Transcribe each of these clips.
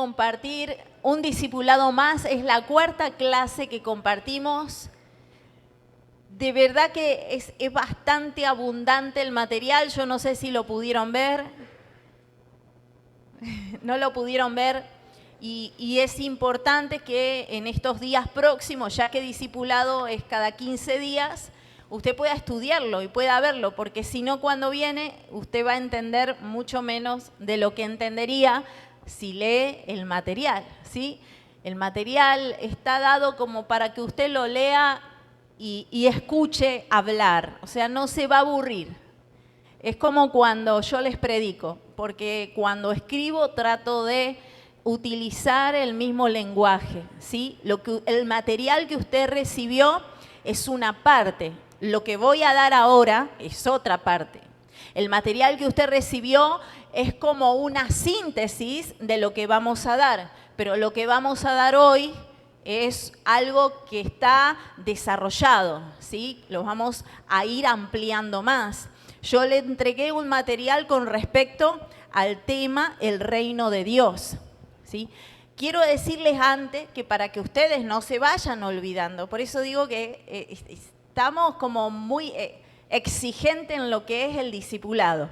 compartir un discipulado más. Es la cuarta clase que compartimos. De verdad que es bastante abundante el material. Yo no sé si lo pudieron ver. No lo pudieron ver. Y es importante que en estos días próximos, ya que discipulado es cada 15 días, usted pueda estudiarlo y pueda verlo, porque si no, cuando viene, usted va a entender mucho menos de lo que entendería si lee el material, ¿sí? El material está dado como para que usted lo lea y escuche hablar, o sea, no se va a aburrir. Es como cuando yo les predico, porque cuando escribo trato de utilizar el mismo lenguaje, ¿sí? El material que usted recibió es una parte, lo que voy a dar ahora es otra parte. El material que usted recibió es como una síntesis de lo que vamos a dar, pero lo que vamos a dar hoy es algo que está desarrollado, ¿sí? Lo vamos a ir ampliando más. Yo le entregué un material con respecto al tema el reino de Dios, ¿sí? Quiero decirles antes que para que ustedes no se vayan olvidando, por eso digo que estamos como muy exigentes en lo que es el discipulado.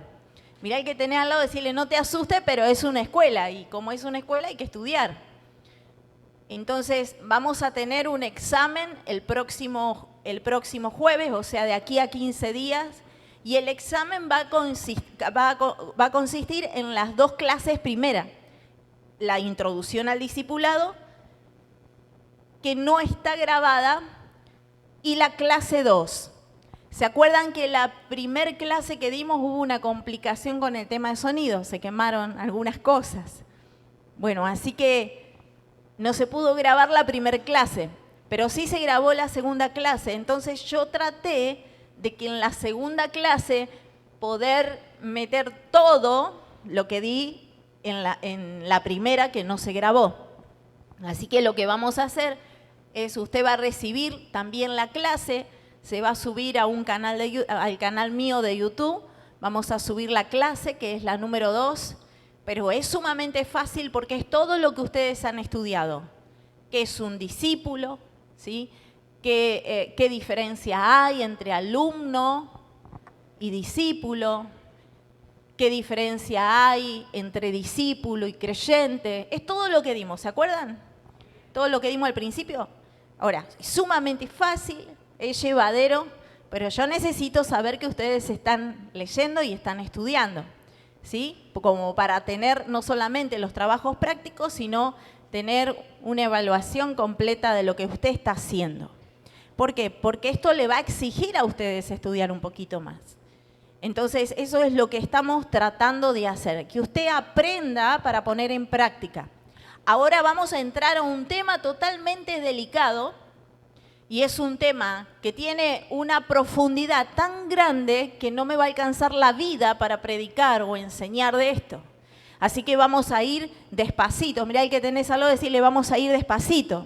Mirá el que tenés al lado, decirle no te asustes, pero es una escuela y como es una escuela hay que estudiar. Entonces vamos a tener un examen el próximo jueves, o sea de aquí a 15 días, y el examen va a consistir en las dos clases primeras. La introducción al discipulado, que no está grabada, y la clase 2. ¿Se acuerdan que la primer clase que dimos hubo una complicación con el tema de sonido? Se quemaron algunas cosas. Bueno, así que no se pudo grabar la primer clase, pero sí se grabó la segunda clase. Entonces yo traté de que en la segunda clase poder meter todo lo que di en la primera que no se grabó. Así que lo que vamos a hacer es, usted va a recibir también la clase, se va a subir a un canal al canal mío de YouTube, vamos a subir la clase que es la número 2, pero es sumamente fácil porque es todo lo que ustedes han estudiado. ¿Qué es un discípulo? ¿Sí? ¿Qué diferencia hay entre alumno y discípulo? ¿Qué diferencia hay entre discípulo y creyente? Es todo lo que dimos, ¿se acuerdan? Todo lo que dimos al principio. Ahora, es sumamente fácil, es llevadero, pero yo necesito saber que ustedes están leyendo y están estudiando, ¿sí? Como para tener no solamente los trabajos prácticos, sino tener una evaluación completa de lo que usted está haciendo. ¿Por qué? Porque esto le va a exigir a ustedes estudiar un poquito más. Entonces, eso es lo que estamos tratando de hacer, que usted aprenda para poner en práctica. Ahora vamos a entrar a un tema totalmente delicado y es un tema que tiene una profundidad tan grande que no me va a alcanzar la vida para predicar o enseñar de esto. Así que vamos a ir despacito. Mirá el que tenés al lado, decirle vamos a ir despacito,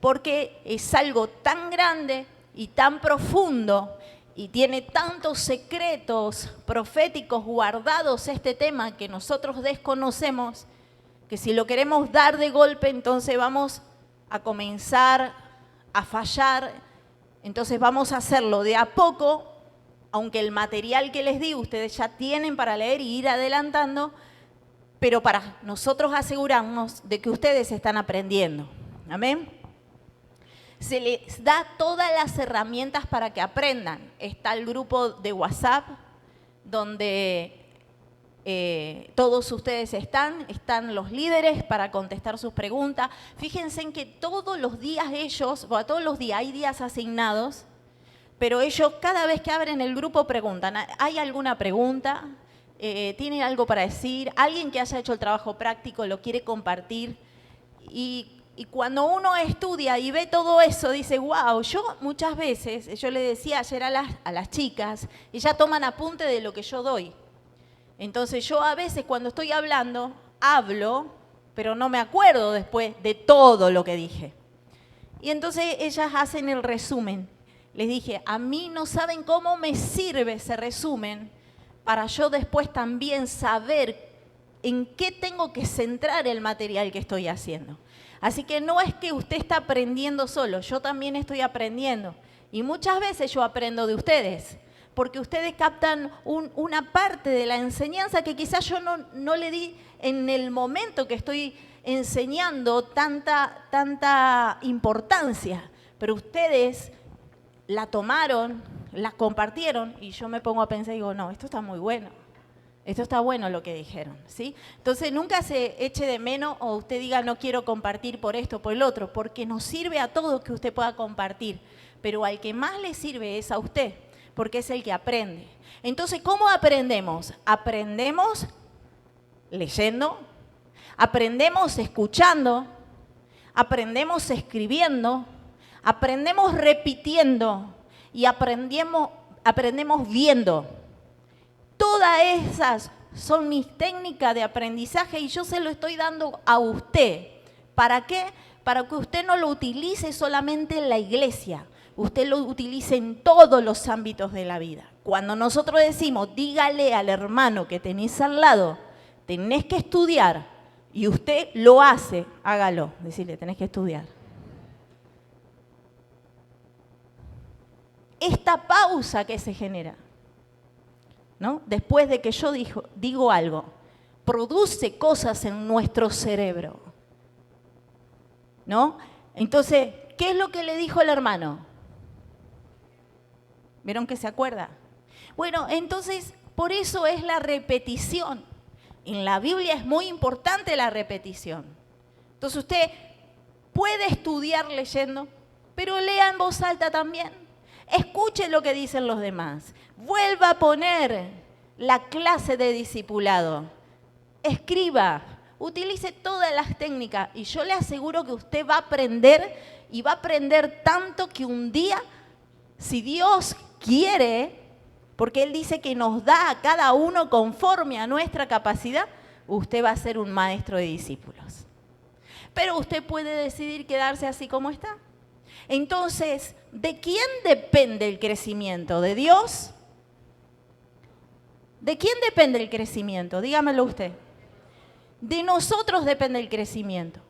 porque es algo tan grande y tan profundo y tiene tantos secretos proféticos guardados este tema que nosotros desconocemos, que si lo queremos dar de golpe, entonces vamos a comenzar a fallar. Entonces vamos a hacerlo de a poco, aunque el material que les di ustedes ya tienen para leer y ir adelantando, pero para nosotros asegurarnos de que ustedes están aprendiendo. Amén. Se les da todas las herramientas para que aprendan. Está el grupo de WhatsApp, donde todos ustedes están los líderes para contestar sus preguntas. Fíjense en que todos los días todos los días hay días asignados, pero ellos cada vez que abren el grupo preguntan, ¿hay alguna pregunta? ¿Tienen algo para decir? ¿Alguien que haya hecho el trabajo práctico lo quiere compartir? Y cuando uno estudia y ve todo eso, dice, wow, yo muchas veces, yo le decía ayer a las chicas, ellas toman apunte de lo que yo doy. Entonces yo a veces cuando estoy hablando, hablo, pero no me acuerdo después de todo lo que dije. Y entonces ellas hacen el resumen. Les dije, a mí no saben cómo me sirve ese resumen para yo después también saber en qué tengo que centrar el material que estoy haciendo. Así que no es que usted está aprendiendo solo, yo también estoy aprendiendo. Y muchas veces yo aprendo de ustedes, porque ustedes captan una parte de la enseñanza que quizás yo no le di en el momento que estoy enseñando tanta importancia. Pero ustedes la tomaron, la compartieron y yo me pongo a pensar y digo, no, esto está muy bueno. Esto está bueno lo que dijeron, ¿sí? Entonces nunca se eche de menos o usted diga no quiero compartir por esto o por el otro, porque nos sirve a todos que usted pueda compartir, pero al que más le sirve es a usted, porque es el que aprende. Entonces, ¿cómo aprendemos? Aprendemos leyendo, aprendemos escuchando, aprendemos escribiendo, aprendemos repitiendo y aprendemos viendo. Todas esas son mis técnicas de aprendizaje y yo se lo estoy dando a usted. ¿Para qué? Para que usted no lo utilice solamente en la iglesia, usted lo utilice en todos los ámbitos de la vida. Cuando nosotros decimos, dígale al hermano que tenés al lado, tenés que estudiar, y usted lo hace, hágalo, decirle, tenés que estudiar. Esta pausa que se genera, ¿no? Después de que yo digo algo, produce cosas en nuestro cerebro, ¿no? Entonces, ¿qué es lo que le dijo el hermano? ¿Vieron que se acuerda? Bueno, entonces, por eso es la repetición. En la Biblia es muy importante la repetición. Entonces, usted puede estudiar leyendo, pero lea en voz alta también. Escuche lo que dicen los demás. Vuelva a poner la clase de discipulado. Escriba, utilice todas las técnicas y yo le aseguro que usted va a aprender y va a aprender tanto que un día, si Dios quiere, porque Él dice que nos da a cada uno conforme a nuestra capacidad, usted va a ser un maestro de discípulos. Pero usted puede decidir quedarse así como está. Entonces, ¿de quién depende el crecimiento? ¿De Dios? ¿De quién depende el crecimiento? Dígamelo usted. De nosotros depende el crecimiento.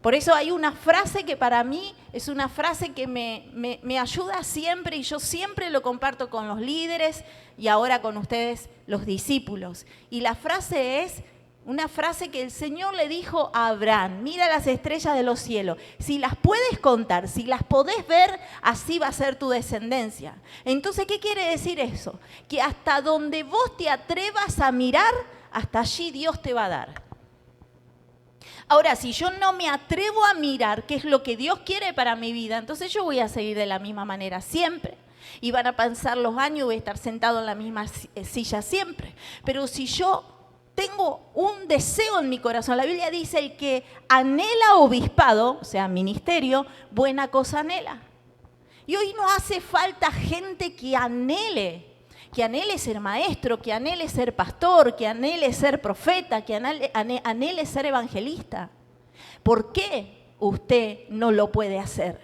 Por eso hay una frase que para mí es una frase que me ayuda siempre y yo siempre lo comparto con los líderes y ahora con ustedes, los discípulos. Y la frase es una frase que el Señor le dijo a Abraham, mira las estrellas de los cielos, si las puedes contar, si las podés ver, así va a ser tu descendencia. Entonces, ¿qué quiere decir eso? Que hasta donde vos te atrevas a mirar, hasta allí Dios te va a dar. Ahora, si yo no me atrevo a mirar qué es lo que Dios quiere para mi vida, entonces yo voy a seguir de la misma manera siempre. Y van a pasar los años y voy a estar sentado en la misma silla siempre. Pero si yo tengo un deseo en mi corazón, la Biblia dice, el que anhela obispado, o sea, ministerio, buena cosa anhela. Y hoy no hace falta gente que anhele ser maestro, que anhele ser pastor, que anhele ser profeta, que anhele ser evangelista. ¿Por qué usted no lo puede hacer?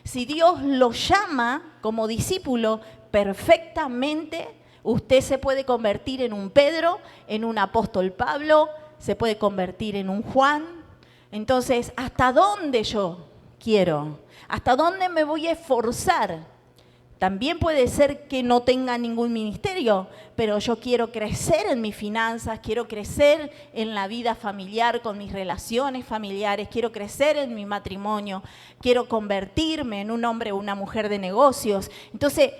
Si Dios lo llama como discípulo, perfectamente usted se puede convertir en un Pedro, en un apóstol Pablo, se puede convertir en un Juan. Entonces, ¿hasta dónde yo quiero? ¿Hasta dónde me voy a esforzar? También puede ser que no tenga ningún ministerio, pero yo quiero crecer en mis finanzas, quiero crecer en la vida familiar, con mis relaciones familiares, quiero crecer en mi matrimonio, quiero convertirme en un hombre o una mujer de negocios. Entonces,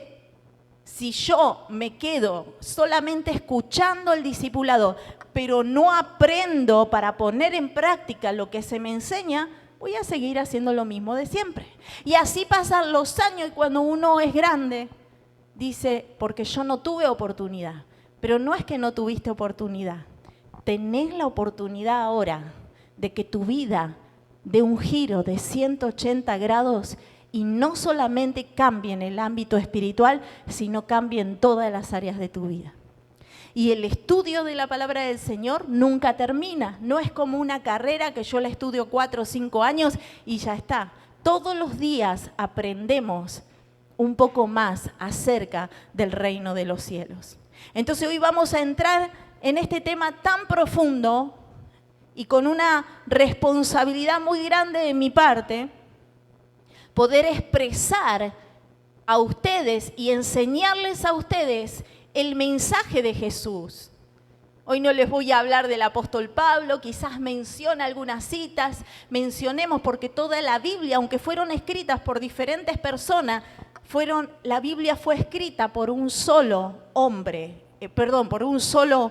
si yo me quedo solamente escuchando el discipulado, pero no aprendo para poner en práctica lo que se me enseña, voy a seguir haciendo lo mismo de siempre. Y así pasan los años y cuando uno es grande, dice, porque yo no tuve oportunidad. Pero no es que no tuviste oportunidad. Tenés la oportunidad ahora de que tu vida dé un giro de 180 grados y no solamente cambie en el ámbito espiritual, sino cambie en todas las áreas de tu vida. Y el estudio de la palabra del Señor nunca termina. No es como una carrera que yo la estudio 4 o 5 años y ya está. Todos los días aprendemos un poco más acerca del reino de los cielos. Entonces hoy vamos a entrar en este tema tan profundo y con una responsabilidad muy grande de mi parte, poder expresar a ustedes y enseñarles a ustedes el mensaje de Jesús. Hoy no les voy a hablar del apóstol Pablo, quizás mencione algunas citas, mencionemos porque toda la Biblia, aunque fueron escritas por diferentes personas, la Biblia fue escrita por un solo hombre, por un solo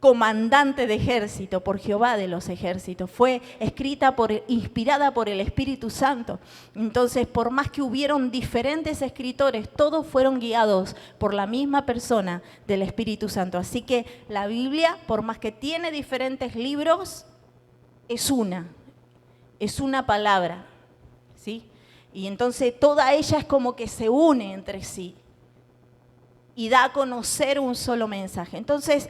comandante de ejército, por Jehová de los ejércitos. Fue escrita inspirada por el Espíritu Santo. Entonces, por más que hubieron diferentes escritores, todos fueron guiados por la misma persona del Espíritu Santo. Así que la Biblia, por más que tiene diferentes libros, es una palabra, ¿sí? Y entonces toda ella es como que se une entre sí y da a conocer un solo mensaje. Entonces,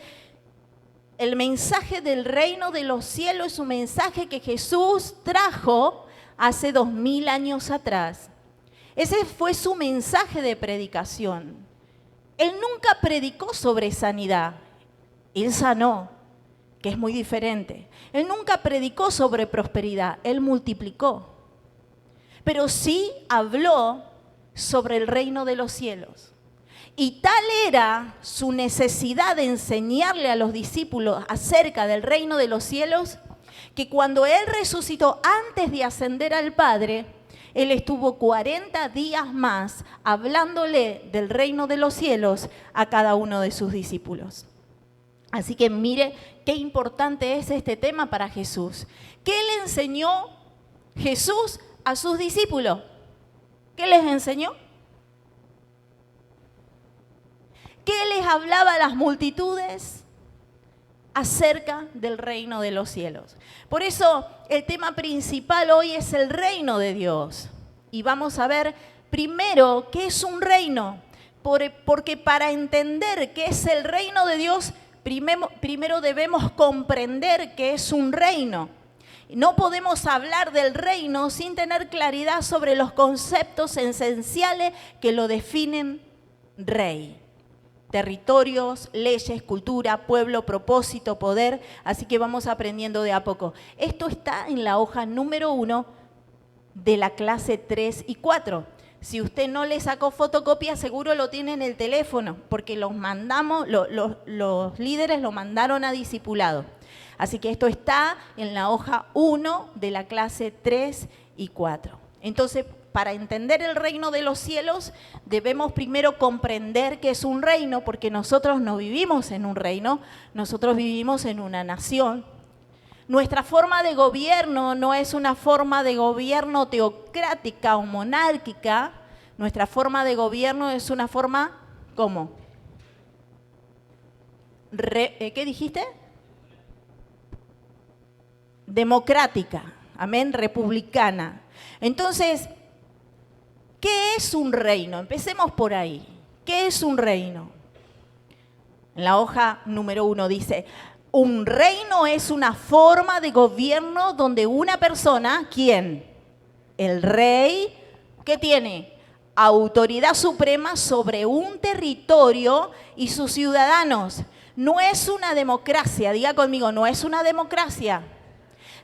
el mensaje del reino de los cielos es un mensaje que Jesús trajo hace 2000 años atrás. Ese fue su mensaje de predicación. Él nunca predicó sobre sanidad. Él sanó, que es muy diferente. Él nunca predicó sobre prosperidad. Él multiplicó. Pero sí habló sobre el reino de los cielos. Y tal era su necesidad de enseñarle a los discípulos acerca del reino de los cielos, que cuando Él resucitó antes de ascender al Padre, Él estuvo 40 días más hablándole del reino de los cielos a cada uno de sus discípulos. Así que mire qué importante es este tema para Jesús. ¿Qué le enseñó Jesús a sus discípulos? ¿Qué les enseñó? ¿Qué les hablaba a las multitudes? Acerca del reino de los cielos. Por eso el tema principal hoy es el reino de Dios. Y vamos a ver primero qué es un reino. Porque para entender qué es el reino de Dios, primero debemos comprender qué es un reino. No podemos hablar del reino sin tener claridad sobre los conceptos esenciales que lo definen rey. Territorios, leyes, cultura, pueblo, propósito, poder. Así que vamos aprendiendo de a poco. Esto está en la hoja número 1 de la clase 3 y 4. Si usted no le sacó fotocopia, seguro lo tiene en el teléfono, porque los líderes lo mandaron a discipulado. Así que esto está en la hoja 1 de la clase 3 y 4. Entonces, para entender el reino de los cielos, debemos primero comprender que es un reino, porque nosotros no vivimos en un reino, nosotros vivimos en una nación. Nuestra forma de gobierno no es una forma de gobierno teocrática o monárquica. Nuestra forma de gobierno es una forma, ¿cómo? ¿Qué dijiste? Democrática, amén, republicana. Entonces, ¿qué es un reino? Empecemos por ahí. ¿Qué es un reino? En la hoja número 1 dice, un reino es una forma de gobierno donde una persona, ¿quién? El rey, ¿qué tiene? Autoridad suprema sobre un territorio y sus ciudadanos. No es una democracia, diga conmigo, no es una democracia.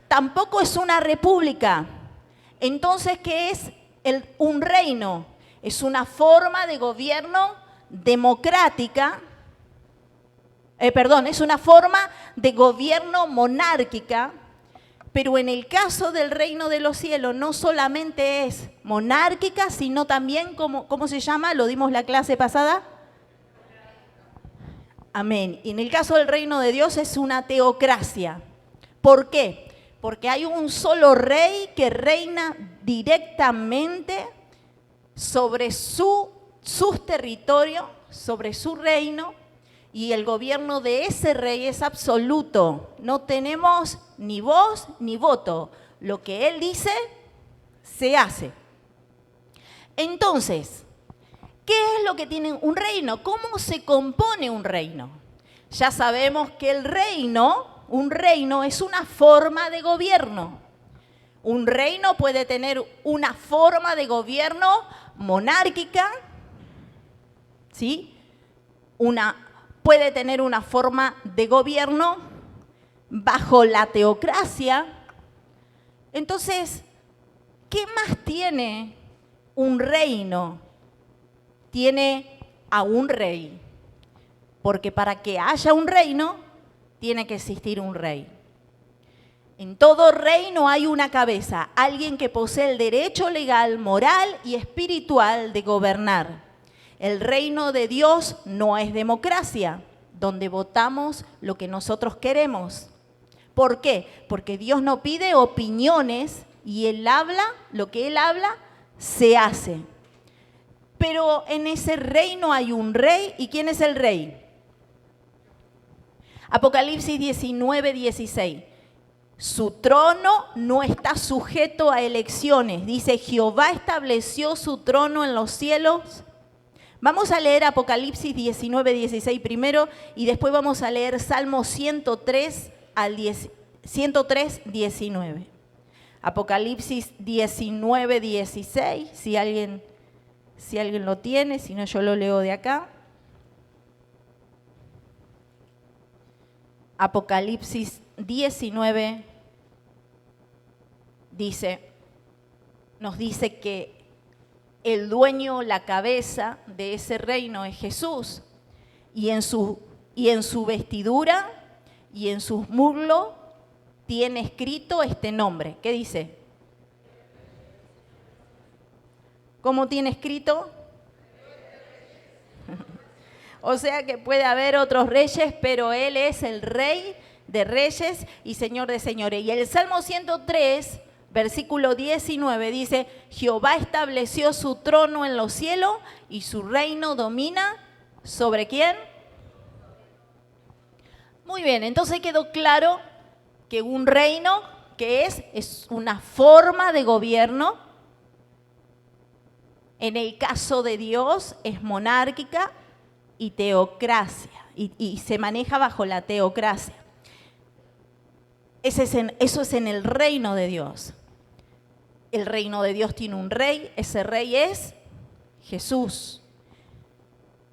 Tampoco es una república. Entonces, ¿qué es un reino? Es una forma de gobierno democrática, es una forma de gobierno monárquica, pero en el caso del reino de los cielos no solamente es monárquica, sino también, ¿cómo se llama? ¿Lo dimos la clase pasada? Amén. Y en el caso del reino de Dios es una teocracia. ¿Por qué? Porque hay un solo rey que reina directamente sobre sus territorios, sobre su reino, y el gobierno de ese rey es absoluto. No tenemos ni voz ni voto. Lo que él dice, se hace. Entonces, ¿qué es lo que tiene un reino? ¿Cómo se compone un reino? Ya sabemos que un reino es una forma de gobierno. Un reino puede tener una forma de gobierno monárquica, ¿sí? Puede tener una forma de gobierno bajo la teocracia. Entonces, ¿qué más tiene un reino? Tiene a un rey, porque para que haya un reino, tiene que existir un rey. En todo reino hay una cabeza, alguien que posee el derecho legal, moral y espiritual de gobernar. El reino de Dios no es democracia, donde votamos lo que nosotros queremos. ¿Por qué? Porque Dios no pide opiniones y Él habla, lo que Él habla, se hace. Pero en ese reino hay un rey, ¿y quién es el rey? Apocalipsis 19, 16. Su trono no está sujeto a elecciones. Dice, Jehová estableció su trono en los cielos. Vamos a leer Apocalipsis 19, 16 primero y después vamos a leer Salmo 103, 19. Apocalipsis 19, 16, si alguien lo tiene, si no yo lo leo de acá. Apocalipsis 19 nos dice que el dueño, la cabeza de ese reino es Jesús, y en su vestidura y en sus muslos tiene escrito este nombre. ¿Qué dice? ¿Cómo tiene escrito? O sea que puede haber otros reyes, pero Él es el Rey de reyes y Señor de señores. Y el Salmo 103, versículo 19, dice, Jehová estableció su trono en los cielos y su reino domina ¿sobre quién? Muy bien, entonces quedó claro que un reino, que es una forma de gobierno. En el caso de Dios es monárquica y teocracia, y se maneja bajo la teocracia. Eso es en el reino de Dios. El reino de Dios tiene un rey, ese rey es Jesús.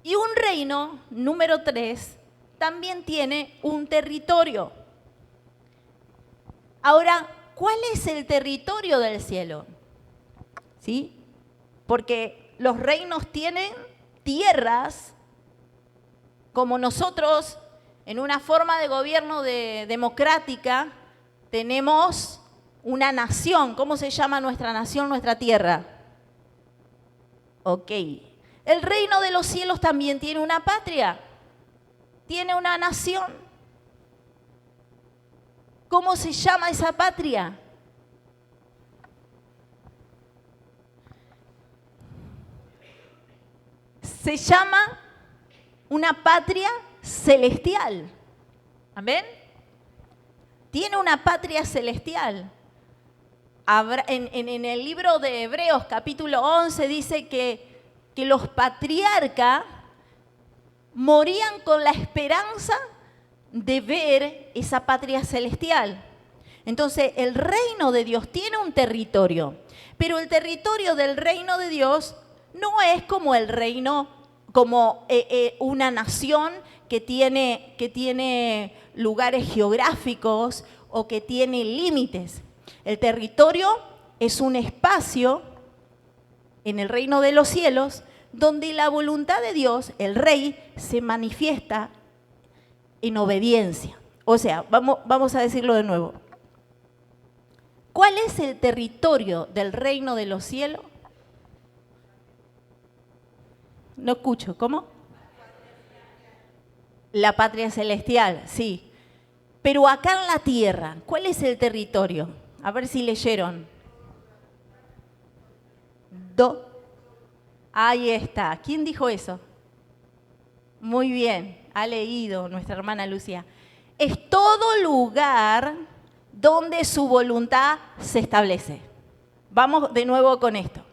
Y un reino, número 3, también tiene un territorio. Ahora, ¿cuál es el territorio del cielo? ¿Sí? Porque los reinos tienen tierras, como nosotros, en una forma de gobierno democrática, tenemos una nación. ¿Cómo se llama nuestra nación, nuestra tierra? Ok. El reino de los cielos también tiene una patria, tiene una nación. ¿Cómo se llama esa patria? Se llama una patria celestial. ¿Amén? Tiene una patria celestial. En el libro de Hebreos, capítulo 11, dice que los patriarcas morían con la esperanza de ver esa patria celestial. Entonces, el reino de Dios tiene un territorio, pero el territorio del reino de Dios no es como el reino, como una nación que tiene lugares geográficos o que tiene límites. El territorio es un espacio en el reino de los cielos donde la voluntad de Dios, el rey, se manifiesta en obediencia. O sea, vamos a decirlo de nuevo. ¿Cuál es el territorio del reino de los cielos? No escucho, ¿cómo? La patria celestial, sí. Pero acá en la tierra, ¿cuál es el territorio? A ver si leyeron. Ahí está. ¿Quién dijo eso? Muy bien, ha leído nuestra hermana Lucía. Es todo lugar donde su voluntad se establece. Vamos de nuevo con esto.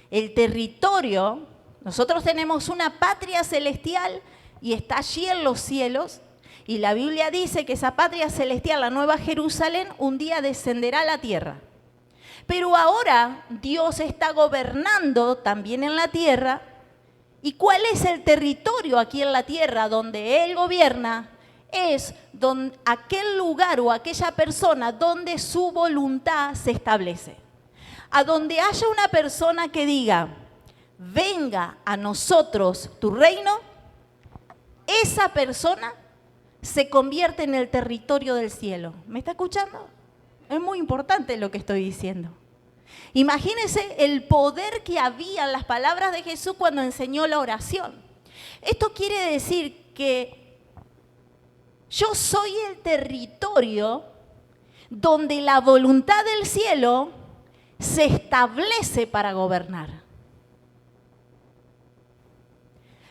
El territorio, nosotros tenemos una patria celestial y está allí en los cielos. Y la Biblia dice que esa patria celestial, la Nueva Jerusalén, un día descenderá a la tierra. Pero ahora Dios está gobernando también en la tierra. ¿Y cuál es el territorio aquí en la tierra donde Él gobierna? es aquel lugar o aquella persona donde su voluntad se establece. A donde haya una persona que diga, venga a nosotros tu reino, esa persona se convierte en el territorio del cielo. ¿Me está escuchando? Es muy importante lo que estoy diciendo. Imagínense el poder que había en las palabras de Jesús cuando enseñó la oración. Esto quiere decir que yo soy el territorio donde la voluntad del cielo se establece para gobernar.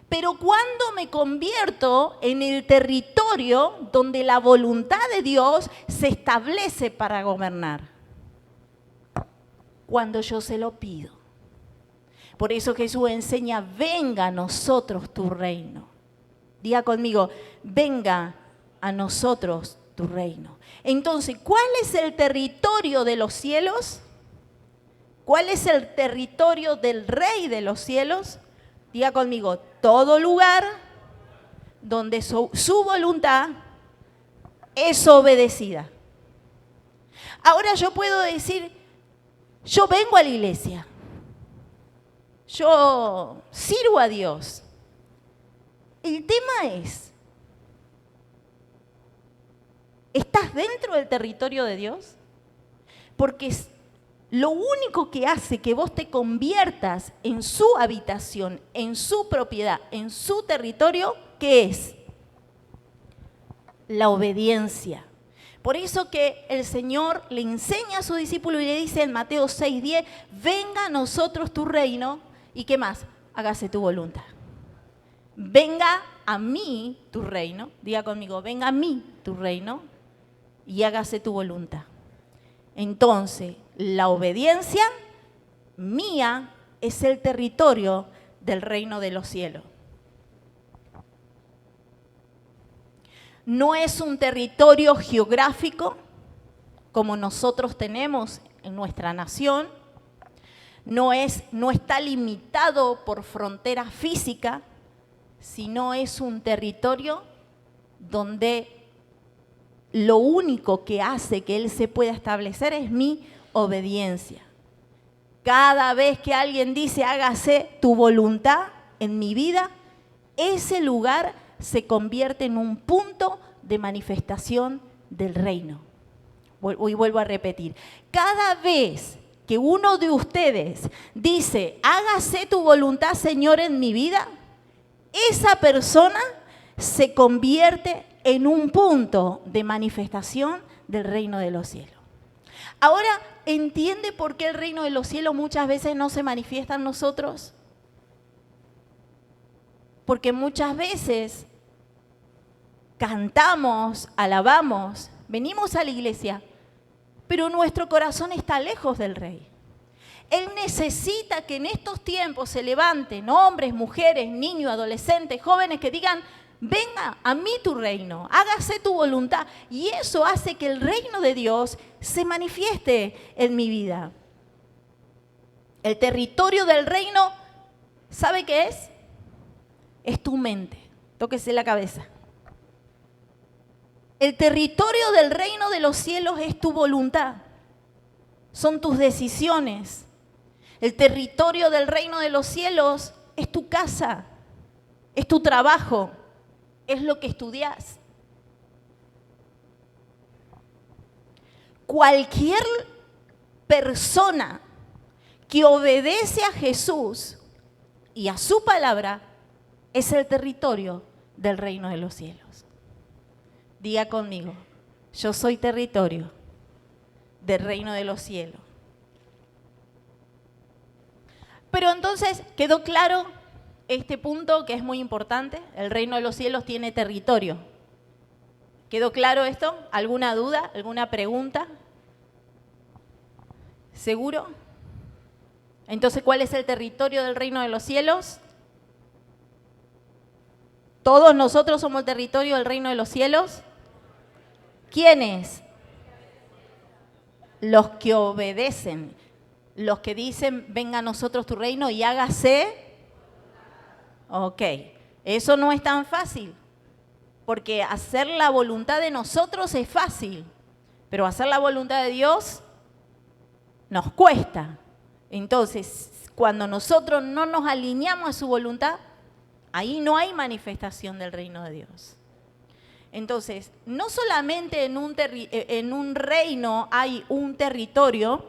Pero cuando me convierto en el territorio donde la voluntad de Dios se establece para gobernar, cuando yo se lo pido. Por eso Jesús enseña, venga a nosotros tu reino. Diga conmigo, venga a nosotros tu reino. Entonces, ¿cuál es el territorio de los cielos? ¿Cuál es el territorio del Rey de los cielos? Diga conmigo, todo lugar donde su voluntad es obedecida. Ahora yo puedo decir, yo vengo a la iglesia, yo sirvo a Dios. El tema es, ¿estás dentro del territorio de Dios? Porque lo único que hace que vos te conviertas en su habitación, en su propiedad, en su territorio, ¿qué es? La obediencia. Por eso que el Señor le enseña a su discípulo y le dice en Mateo 6:10, venga a nosotros tu reino, ¿y qué más? Hágase tu voluntad. Venga a mí tu reino, diga conmigo, venga a mí tu reino y hágase tu voluntad. Entonces, la obediencia mía es el territorio del reino de los cielos. No es un territorio geográfico como nosotros tenemos en nuestra nación. No está limitado por frontera física, sino es un territorio donde lo único que hace que Él se pueda establecer es mi obediencia. Cada vez que alguien dice, hágase tu voluntad en mi vida, ese lugar se convierte en un punto de manifestación del reino. Y vuelvo a repetir, cada vez que uno de ustedes dice, hágase tu voluntad, Señor, en mi vida, esa persona se convierte en un punto de manifestación del reino de los cielos. Ahora, ¿entiende por qué el reino de los cielos muchas veces no se manifiesta en nosotros? Porque muchas veces cantamos, alabamos, venimos a la iglesia, pero nuestro corazón está lejos del Rey. Él necesita que en estos tiempos se levanten hombres, mujeres, niños, adolescentes, jóvenes que digan, venga a mí tu reino, hágase tu voluntad. Y eso hace que el reino de Dios se manifieste en mi vida. El territorio del reino, ¿sabe qué es? Es tu mente. Tóquese la cabeza. El territorio del reino de los cielos es tu voluntad. Son tus decisiones. El territorio del reino de los cielos es tu casa, es tu trabajo, es lo que estudias. Cualquier persona que obedece a Jesús y a su palabra es el territorio del reino de los cielos. Diga conmigo, yo soy territorio del reino de los cielos. Pero entonces, ¿quedó claro este punto que es muy importante? El reino de los cielos tiene territorio. ¿Quedó claro esto? ¿Alguna duda? ¿Alguna pregunta? ¿Seguro? Entonces, ¿cuál es el territorio del reino de los cielos? ¿Todos nosotros somos el territorio del reino de los cielos? ¿Quiénes? Los que obedecen. Los que dicen, venga a nosotros tu reino y hágase. Ok, eso no es tan fácil. Porque hacer la voluntad de nosotros es fácil, pero hacer la voluntad de Dios nos cuesta. Entonces, cuando nosotros no nos alineamos a su voluntad, ahí no hay manifestación del reino de Dios. Entonces, no solamente en un reino hay un territorio,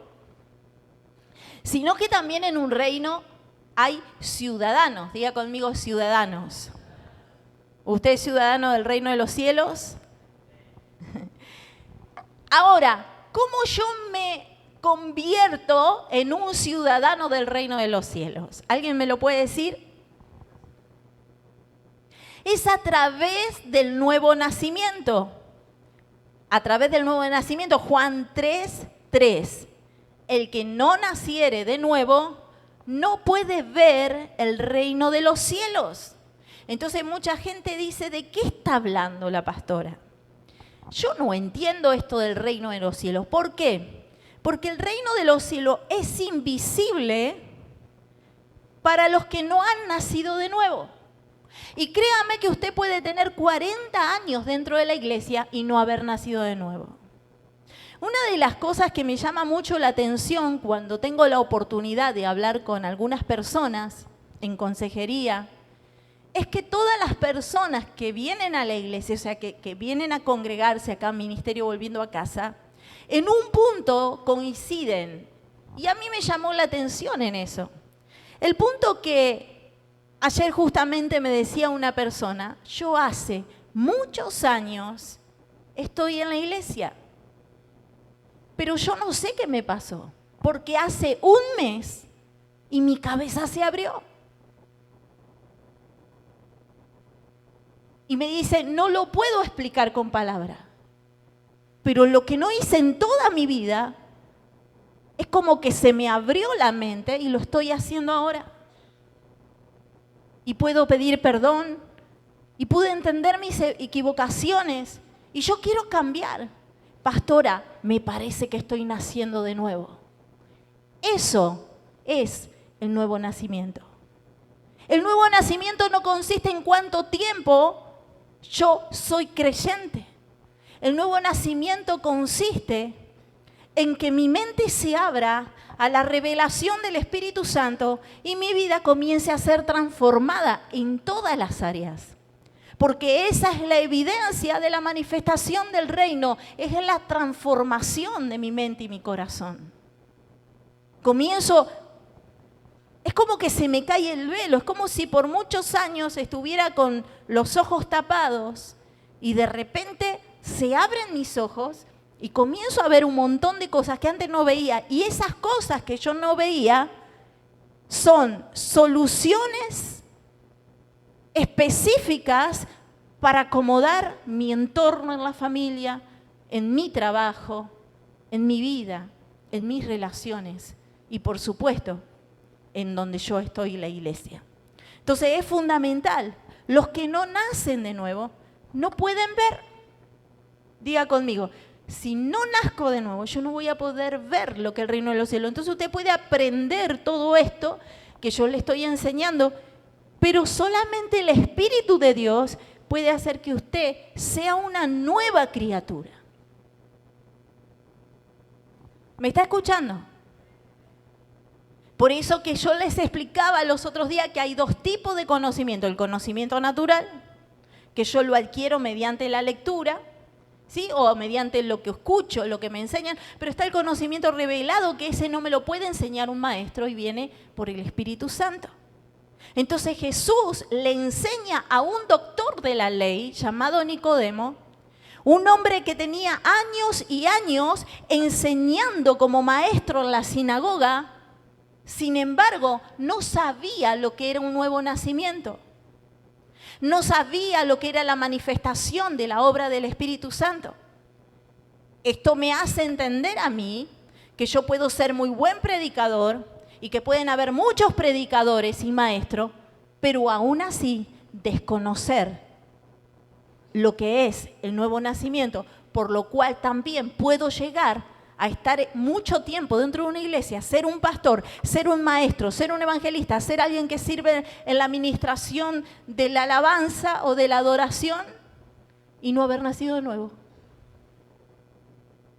sino que también en un reino hay ciudadanos. Diga conmigo, ciudadanos. ¿Usted es ciudadano del reino de los cielos? Ahora, ¿cómo yo me convierto en un ciudadano del reino de los cielos? ¿Alguien me lo puede decir? Es a través del nuevo nacimiento. A través del nuevo nacimiento, Juan 3:3. El que no naciere de nuevo no puede ver el reino de los cielos. Entonces mucha gente dice, ¿de qué está hablando la pastora? Yo no entiendo esto del reino de los cielos. ¿Por qué? Porque el reino de los cielos es invisible para los que no han nacido de nuevo. Y créame que usted puede tener 40 años dentro de la iglesia y no haber nacido de nuevo. Una de las cosas que me llama mucho la atención cuando tengo la oportunidad de hablar con algunas personas en consejería, es que todas las personas que vienen a la iglesia, o sea, que vienen a congregarse acá en Ministerio Volviendo a Casa, en un punto coinciden. Y a mí me llamó la atención en eso. El punto que ayer justamente me decía una persona, yo hace muchos años estoy en la iglesia, pero yo no sé qué me pasó, porque hace un mes y mi cabeza se abrió. Y me dice, no lo puedo explicar con palabras, pero lo que no hice en toda mi vida es como que se me abrió la mente y lo estoy haciendo ahora. Y puedo pedir perdón y pude entender mis equivocaciones y yo quiero cambiar. Pastora, me parece que estoy naciendo de nuevo. Eso es el nuevo nacimiento. El nuevo nacimiento no consiste en cuánto tiempo yo soy creyente. El nuevo nacimiento consiste en que mi mente se abra a la revelación del Espíritu Santo y mi vida comience a ser transformada en todas las áreas. Porque esa es la evidencia de la manifestación del reino, es la transformación de mi mente y mi corazón. Es como que se me cae el velo, es como si por muchos años estuviera con los ojos tapados y de repente se abren mis ojos y comienzo a ver un montón de cosas que antes no veía. Y esas cosas que yo no veía son soluciones específicas para acomodar mi entorno en la familia, en mi trabajo, en mi vida, en mis relaciones y por supuesto en donde yo estoy, la iglesia. Entonces es fundamental. Los que no nacen de nuevo no pueden ver. Diga conmigo, si no nazco de nuevo, yo no voy a poder ver lo que es el reino de los cielos. Entonces usted puede aprender todo esto que yo le estoy enseñando, pero solamente el Espíritu de Dios puede hacer que usted sea una nueva criatura. ¿Me está escuchando? Por eso que yo les explicaba los otros días que hay dos tipos de conocimiento. El conocimiento natural, que yo lo adquiero mediante la lectura, ¿sí? O mediante lo que escucho, lo que me enseñan. Pero está el conocimiento revelado, que ese no me lo puede enseñar un maestro y viene por el Espíritu Santo. Entonces Jesús le enseña a un doctor de la ley llamado Nicodemo, un hombre que tenía años y años enseñando como maestro en la sinagoga. Sin embargo, no sabía lo que era un nuevo nacimiento. No sabía lo que era la manifestación de la obra del Espíritu Santo. Esto me hace entender a mí que yo puedo ser muy buen predicador y que pueden haber muchos predicadores y maestros, pero aún así desconocer lo que es el nuevo nacimiento, por lo cual también puedo llegar a estar mucho tiempo dentro de una iglesia, ser un pastor, ser un maestro, ser un evangelista, ser alguien que sirve en la administración de la alabanza o de la adoración, y no haber nacido de nuevo.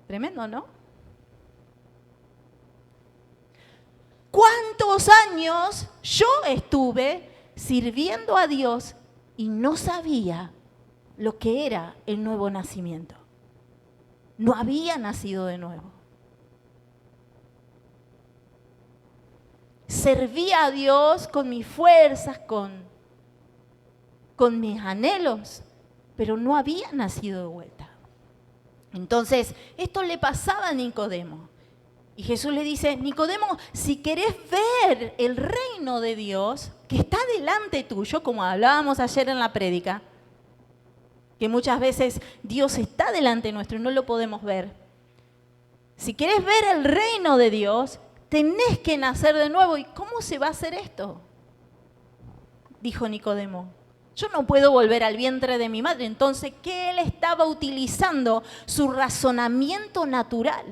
Tremendo, ¿no? ¿Cuántos años yo estuve sirviendo a Dios y no sabía lo que era el nuevo nacimiento? No había nacido de nuevo. Servía a Dios con mis fuerzas, con mis anhelos, pero no había nacido de vuelta. Entonces, esto le pasaba a Nicodemo. Y Jesús le dice, Nicodemo, si querés ver el reino de Dios, que está delante tuyo, como hablábamos ayer en la prédica, que muchas veces Dios está delante nuestro y no lo podemos ver. Si querés ver el reino de Dios, tenés que nacer de nuevo. ¿Y cómo se va a hacer esto? Dijo Nicodemo. Yo no puedo volver al vientre de mi madre. Entonces, ¿qué él estaba utilizando? Su razonamiento natural.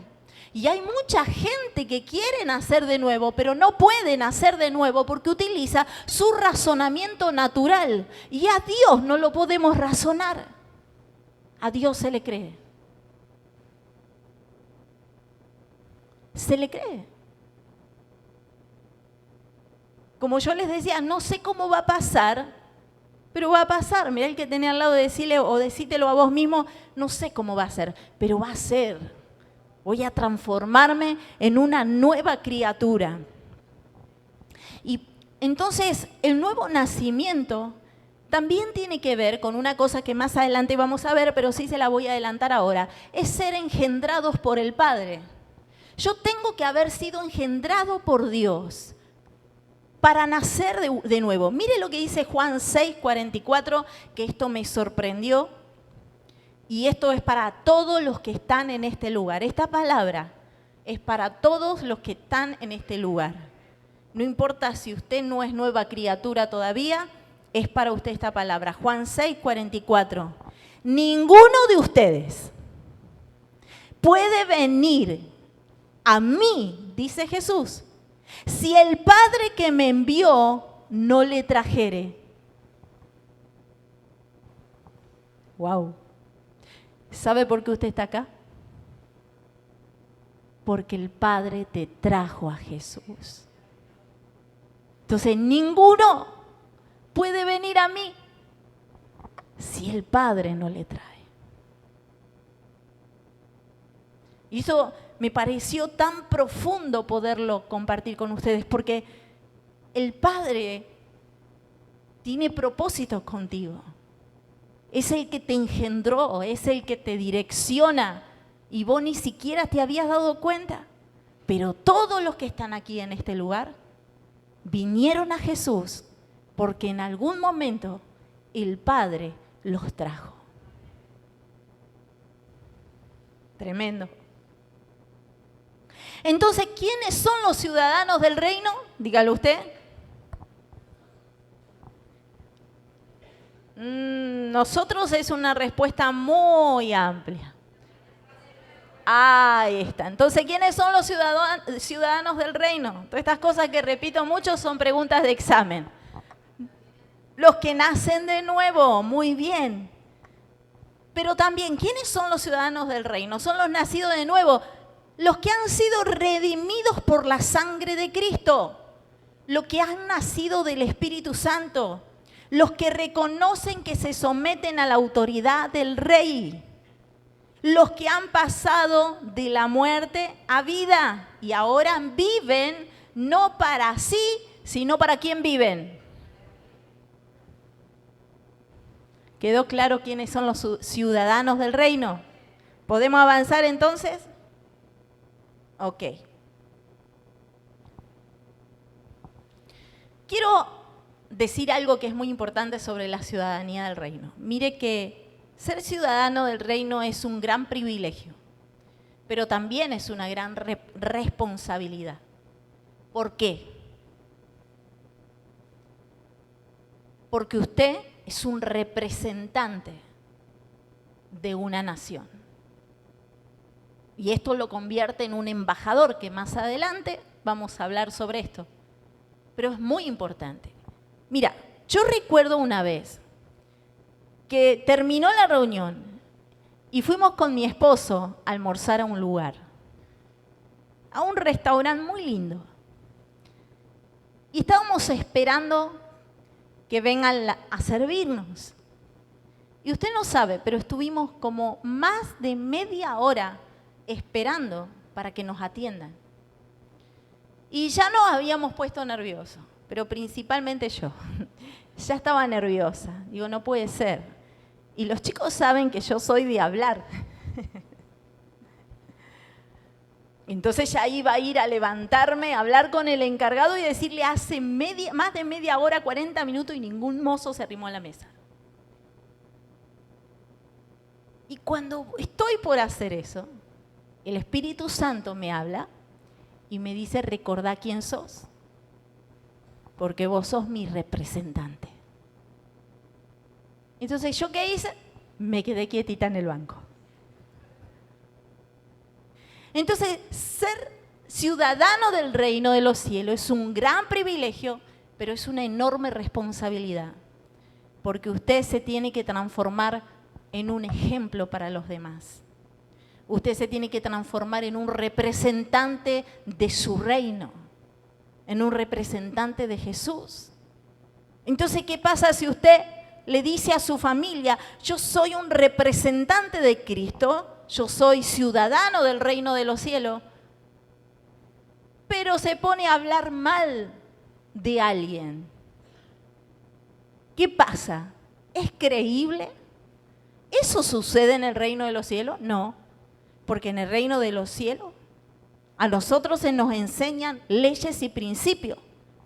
Y hay mucha gente que quiere nacer de nuevo, pero no puede nacer de nuevo porque utiliza su razonamiento natural. Y a Dios no lo podemos razonar. A Dios se le cree. Se le cree. Como yo les decía, no sé cómo va a pasar, pero va a pasar. Mirá el que tenía al lado de decirle o decítelo a vos mismo, no sé cómo va a ser, pero va a ser. Voy a transformarme en una nueva criatura. Y entonces el nuevo nacimiento también tiene que ver con una cosa que más adelante vamos a ver, pero sí se la voy a adelantar ahora. Es ser engendrados por el Padre. Yo tengo que haber sido engendrado por Dios para nacer de nuevo. Mire lo que dice Juan 6:44, que esto me sorprendió. Y esto es para todos los que están en este lugar. Esta palabra es para todos los que están en este lugar. No importa si usted no es nueva criatura todavía, es para usted esta palabra. Juan 6:44. Ninguno de ustedes puede venir a mí, dice Jesús, si el Padre que me envió no le trajere. Wow. ¿Sabe por qué usted está acá? Porque el Padre te trajo a Jesús. Entonces, ninguno puede venir a mí si el Padre no le trae. Y eso me pareció tan profundo poderlo compartir con ustedes, porque el Padre tiene propósitos contigo. Es el que te engendró, es el que te direcciona y vos ni siquiera te habías dado cuenta. Pero todos los que están aquí en este lugar vinieron a Jesús porque en algún momento el Padre los trajo. Tremendo. Entonces, ¿quiénes son los ciudadanos del reino? Dígalo usted. Nosotros es una respuesta muy amplia. Ahí está. Entonces, ¿quiénes son los ciudadanos del reino? Todas estas cosas que repito mucho son preguntas de examen. Los que nacen de nuevo, muy bien. Pero también, ¿quiénes son los ciudadanos del reino? Son los nacidos de nuevo, los que han sido redimidos por la sangre de Cristo, los que han nacido del Espíritu Santo, los que reconocen que se someten a la autoridad del Rey, los que han pasado de la muerte a vida y ahora viven no para sí, sino para quién viven. ¿Quedó claro quiénes son los ciudadanos del reino? ¿Podemos avanzar entonces? Ok. Quiero decir algo que es muy importante sobre la ciudadanía del reino. Mire que ser ciudadano del reino es un gran privilegio, pero también es una gran responsabilidad. ¿Por qué? Porque usted es un representante de una nación. Y esto lo convierte en un embajador, que más adelante vamos a hablar sobre esto. Pero es muy importante. Mira, yo recuerdo una vez que terminó la reunión y fuimos con mi esposo a almorzar a un lugar, a un restaurante muy lindo. Y estábamos esperando que vengan a servirnos. Y usted no sabe, pero estuvimos como más de media hora esperando para que nos atiendan. Y ya nos habíamos puesto nerviosos, pero principalmente yo. Ya estaba nerviosa. Digo, no puede ser. Y los chicos saben que yo soy de hablar. Entonces ya iba a ir a levantarme, a hablar con el encargado y decirle hace más de media hora, 40 minutos y ningún mozo se arrimó a la mesa. Y cuando estoy por hacer eso, el Espíritu Santo me habla y me dice, recordá quién sos, porque vos sos mi representante. Entonces, ¿yo qué hice? Me quedé quietita en el banco. Entonces, ser ciudadano del reino de los cielos es un gran privilegio, pero es una enorme responsabilidad, porque usted se tiene que transformar en un ejemplo para los demás. Usted se tiene que transformar en un representante de su reino, en un representante de Jesús. Entonces, ¿qué pasa si usted le dice a su familia, yo soy un representante de Cristo, yo soy ciudadano del reino de los cielos, pero se pone a hablar mal de alguien? ¿Qué pasa? ¿Es creíble? ¿Eso sucede en el reino de los cielos? No, porque en el reino de los cielos a nosotros se nos enseñan leyes y principios.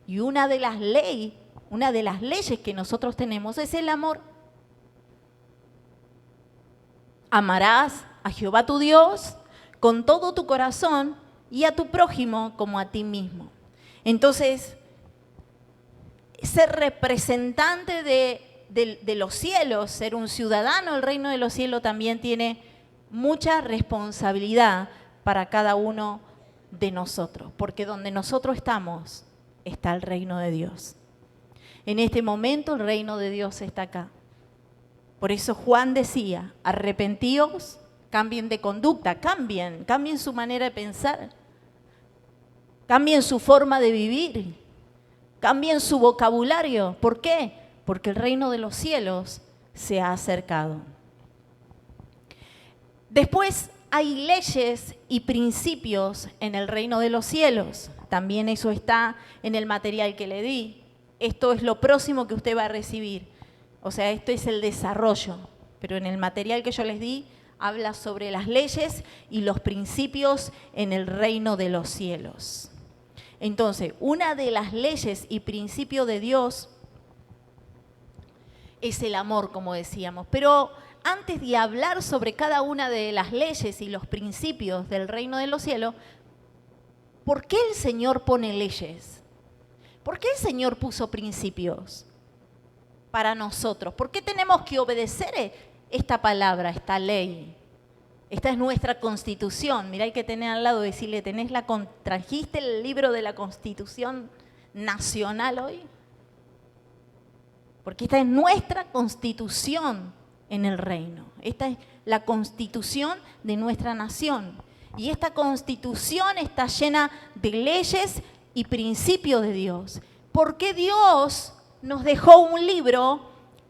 Y una de las leyes que nosotros tenemos es el amor. Amarás a Jehová tu Dios con todo tu corazón y a tu prójimo como a ti mismo. Entonces, ser representante de los cielos, ser un ciudadano del reino de los cielos también tiene mucha responsabilidad para cada uno de nosotros, porque donde nosotros estamos está el reino de Dios. En este momento el reino de Dios está acá. Por eso Juan decía, arrepentíos, cambien de conducta, cambien su manera de pensar, cambien su forma de vivir, cambien su vocabulario. ¿Por qué? Porque el reino de los cielos se ha acercado. Después hay leyes y principios en el reino de los cielos. También eso está en el material que le di. Esto es lo próximo que usted va a recibir. O sea, esto es el desarrollo. Pero en el material que yo les di, habla sobre las leyes y los principios en el reino de los cielos. Entonces, una de las leyes y principios de Dios es el amor, como decíamos. Pero antes de hablar sobre cada una de las leyes y los principios del reino de los cielos, ¿por qué el Señor pone leyes? ¿Por qué el Señor puso principios para nosotros? ¿Por qué tenemos que obedecer esta palabra, esta ley? Esta es nuestra Constitución. Mirá, hay que tener al lado, decirle, ¿trajiste el libro de la Constitución Nacional hoy? Porque esta es nuestra Constitución en el reino. Esta es la Constitución de nuestra nación. Y esta Constitución está llena de leyes y principios de Dios. ¿Por qué Dios nos dejó un libro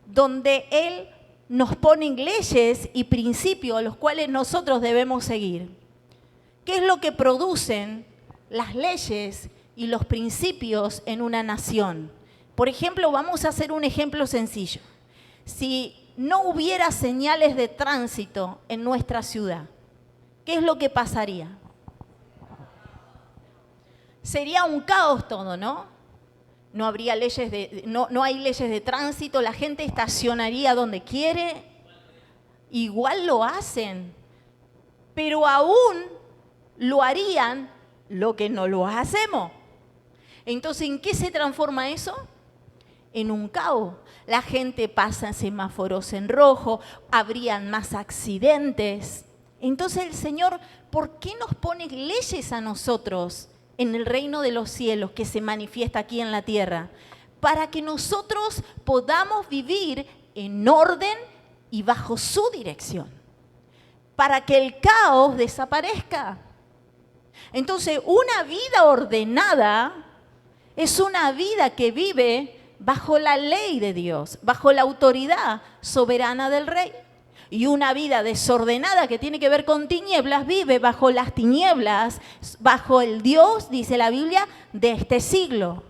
donde Él nos pone leyes y principios los cuales nosotros debemos seguir? ¿Qué es lo que producen las leyes y los principios en una nación? Por ejemplo, vamos a hacer un ejemplo sencillo. Si no hubiera señales de tránsito en nuestra ciudad, ¿qué es lo que pasaría? Sería un caos todo, ¿no? No habría no hay leyes de tránsito, la gente estacionaría donde quiere. Igual lo hacen, pero aún lo harían lo que no lo hacemos. Entonces, ¿en qué se transforma eso? En un caos. La gente pasa en semáforos en rojo, habrían más accidentes. Entonces el Señor, ¿por qué nos pone leyes a nosotros en el reino de los cielos que se manifiesta aquí en la tierra? Para que nosotros podamos vivir en orden y bajo su dirección, para que el caos desaparezca. Entonces, una vida ordenada es una vida que vive bajo la ley de Dios, bajo la autoridad soberana del Rey. Y una vida desordenada que tiene que ver con tinieblas vive bajo las tinieblas, bajo el Dios, dice la Biblia, de este siglo.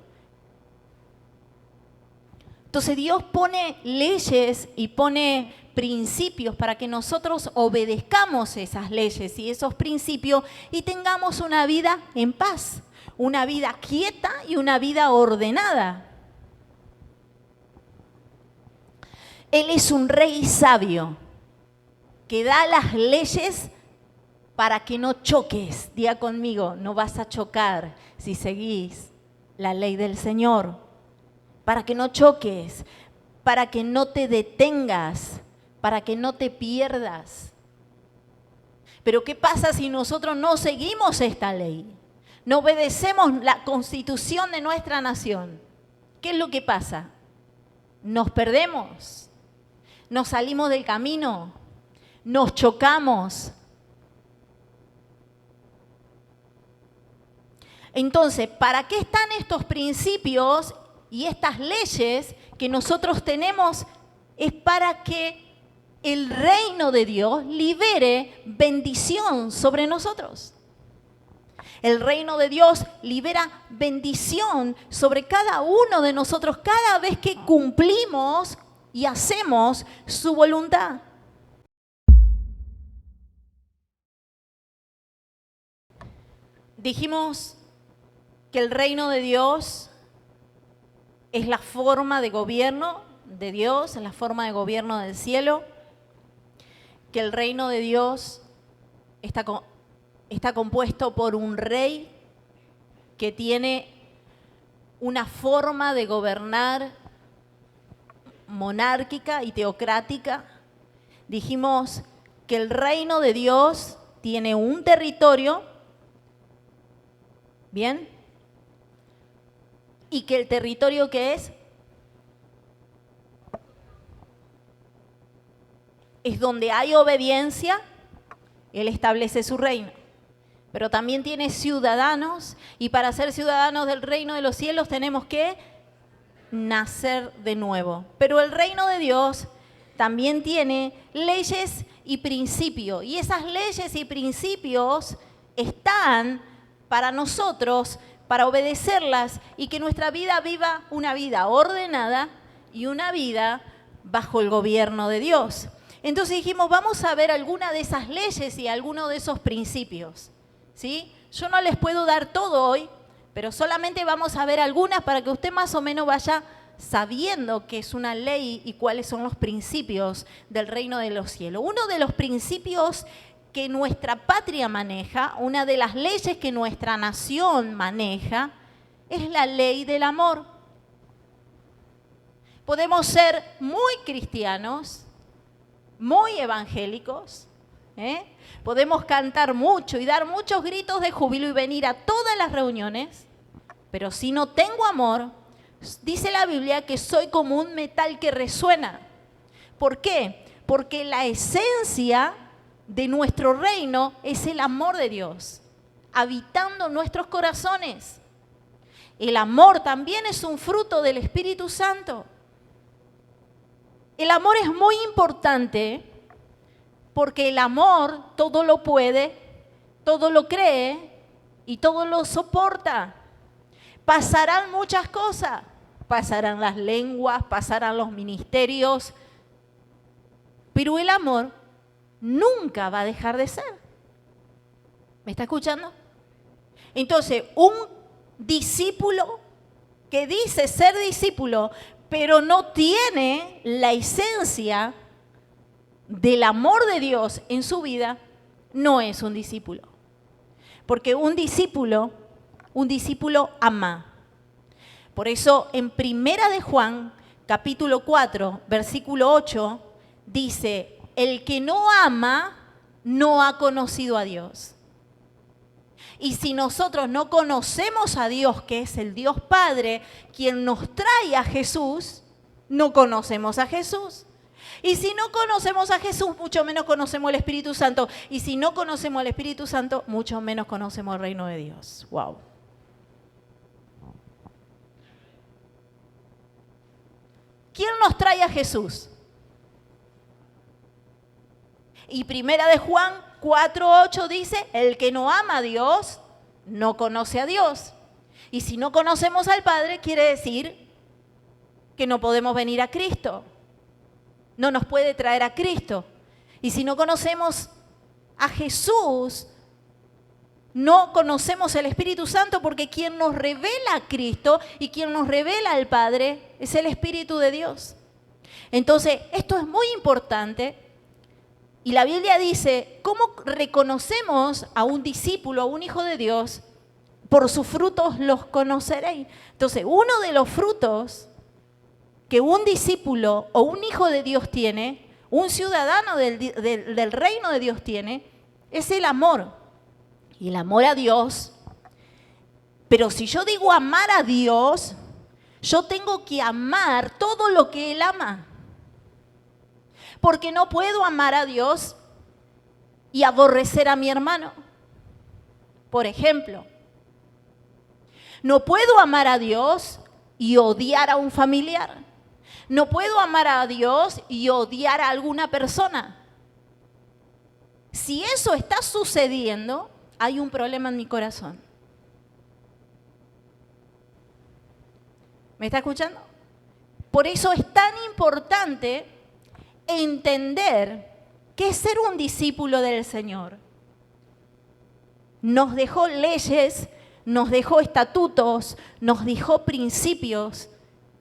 Entonces Dios pone leyes y pone principios para que nosotros obedezcamos esas leyes y esos principios y tengamos una vida en paz, una vida quieta y una vida ordenada. Él es un rey sabio que da las leyes para que no choques. Diga conmigo, no vas a chocar si seguís la ley del Señor. Para que no choques, para que no te detengas, para que no te pierdas. Pero ¿qué pasa si nosotros no seguimos esta ley? No obedecemos la constitución de nuestra nación. ¿Qué es lo que pasa? Nos perdemos, nos salimos del camino, nos chocamos. Entonces, ¿para qué están estos principios y estas leyes que nosotros tenemos? Es para que el reino de Dios libere bendición sobre nosotros. El reino de Dios libera bendición sobre cada uno de nosotros cada vez que cumplimos y hacemos su voluntad. Dijimos que el reino de Dios es la forma de gobierno de Dios, es la forma de gobierno del cielo, que el reino de Dios está compuesto por un rey que tiene una forma de gobernar monárquica y teocrática. Dijimos que el reino de Dios tiene un territorio, ¿bien? Y que el territorio que es donde hay obediencia, Él establece su reino. Pero también tiene ciudadanos, y para ser ciudadanos del reino de los cielos tenemos que nacer de nuevo. Pero el reino de Dios también tiene leyes y principios, y esas leyes y principios están para nosotros, para obedecerlas y que nuestra vida viva una vida ordenada y una vida bajo el gobierno de Dios. Entonces dijimos, vamos a ver alguna de esas leyes y alguno de esos principios, ¿sí? Yo no les puedo dar todo hoy, pero solamente vamos a ver algunas para que usted más o menos vaya sabiendo qué es una ley y cuáles son los principios del reino de los cielos. Uno de los principios que nuestra patria maneja, una de las leyes que nuestra nación maneja, es la ley del amor. Podemos ser muy cristianos, muy evangélicos, podemos cantar mucho y dar muchos gritos de júbilo y venir a todas las reuniones, pero si no tengo amor, dice la Biblia que soy como un metal que resuena. ¿Por qué? Porque la esencia de nuestro reino es el amor de Dios, habitando nuestros corazones. El amor también es un fruto del Espíritu Santo. El amor es muy importante porque el amor todo lo puede, todo lo cree y todo lo soporta. Pasarán muchas cosas, pasarán las lenguas, pasarán los ministerios, pero el amor nunca va a dejar de ser. ¿Me está escuchando? Entonces, un discípulo que dice ser discípulo, pero no tiene la esencia del amor de Dios en su vida, no es un discípulo. Porque un discípulo ama. Por eso en Primera de Juan, capítulo 4, versículo 8, dice, el que no ama no ha conocido a Dios. Y si nosotros no conocemos a Dios, que es el Dios Padre, quien nos trae a Jesús, no conocemos a Jesús. Y si no conocemos a Jesús, mucho menos conocemos al Espíritu Santo. Y si no conocemos al Espíritu Santo, mucho menos conocemos el reino de Dios. ¡Wow! ¿Quién nos trae a Jesús? Y primera de Juan 4:8 dice, el que no ama a Dios, no conoce a Dios. Y si no conocemos al Padre, quiere decir que no podemos venir a Cristo. No nos puede traer a Cristo. Y si no conocemos a Jesús, no conocemos el Espíritu Santo, porque quien nos revela a Cristo y quien nos revela al Padre es el Espíritu de Dios. Entonces, esto es muy importante. Y la Biblia dice, ¿cómo reconocemos a un discípulo, a un hijo de Dios? Por sus frutos los conoceréis. Entonces, uno de los frutos que un discípulo o un hijo de Dios tiene, un ciudadano del reino de Dios tiene, es el amor. Y el amor a Dios. Pero si yo digo amar a Dios, yo tengo que amar todo lo que Él ama. Porque no puedo amar a Dios y aborrecer a mi hermano. Por ejemplo, no puedo amar a Dios y odiar a un familiar. No puedo amar a Dios y odiar a alguna persona. Si eso está sucediendo, hay un problema en mi corazón. ¿Me está escuchando? Por eso es tan importante entender qué es ser un discípulo del Señor. Nos dejó leyes, nos dejó estatutos, nos dejó principios.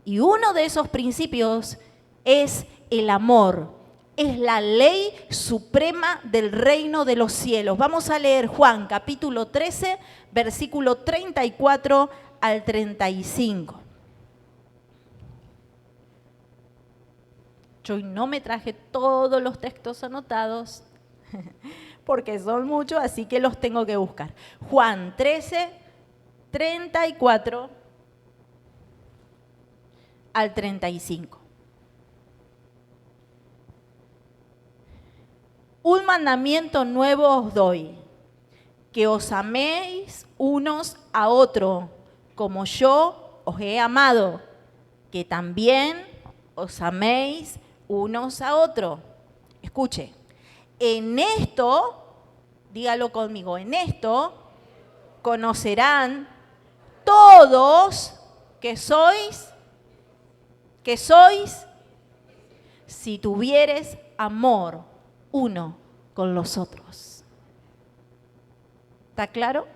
Y uno de esos principios es el amor. Es la ley suprema del reino de los cielos. Vamos a leer Juan capítulo 13, versículo 34 al 35. Yo no me traje todos los textos anotados porque son muchos, así que los tengo que buscar. Juan 13, 34 al 35. Un mandamiento nuevo os doy, que os améis unos a otros, como yo os he amado, que también os améis unos a otros. Escuche, en esto, dígalo conmigo, en esto conocerán todos que sois, si tuvieres amor uno con los otros. ¿Está claro?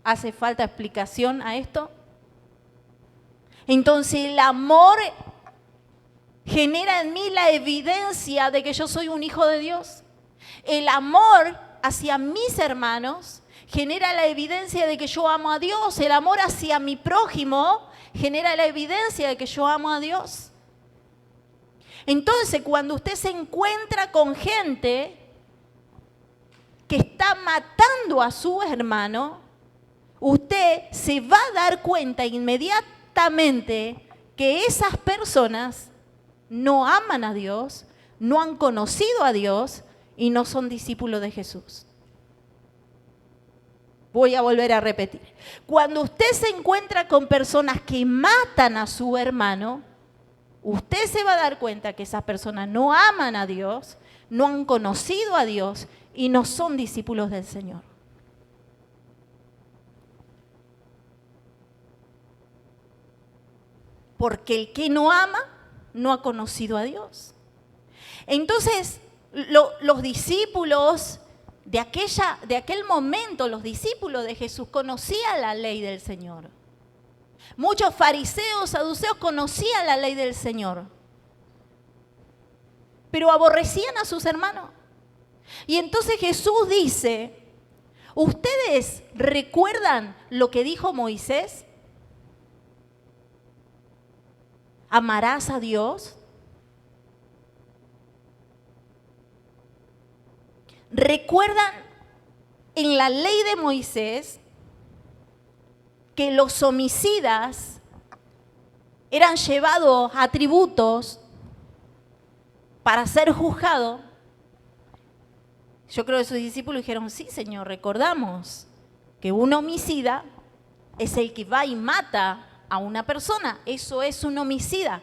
¿Hace falta explicación a esto? Entonces el amor genera en mí la evidencia de que yo soy un hijo de Dios. El amor hacia mis hermanos genera la evidencia de que yo amo a Dios. El amor hacia mi prójimo genera la evidencia de que yo amo a Dios. Entonces, cuando usted se encuentra con gente que está matando a su hermano, usted se va a dar cuenta inmediatamente que esas personas no aman a Dios, no han conocido a Dios y no son discípulos de Jesús. Voy a volver a repetir. Cuando usted se encuentra con personas que matan a su hermano, usted se va a dar cuenta que esas personas no aman a Dios, no han conocido a Dios y no son discípulos del Señor. Porque el que no ama no ha conocido a Dios. Entonces, los discípulos de aquel momento, los discípulos de Jesús conocían la ley del Señor. Muchos fariseos, saduceos conocían la ley del Señor, pero aborrecían a sus hermanos. Y entonces Jesús dice, ¿ustedes recuerdan lo que dijo Moisés? ¿Amarás a Dios? ¿Recuerdan en la ley de Moisés que los homicidas eran llevados a tributos para ser juzgado, yo creo que sus discípulos dijeron, sí, Señor, recordamos que un homicida es el que va y mata a una persona. Eso es un homicida.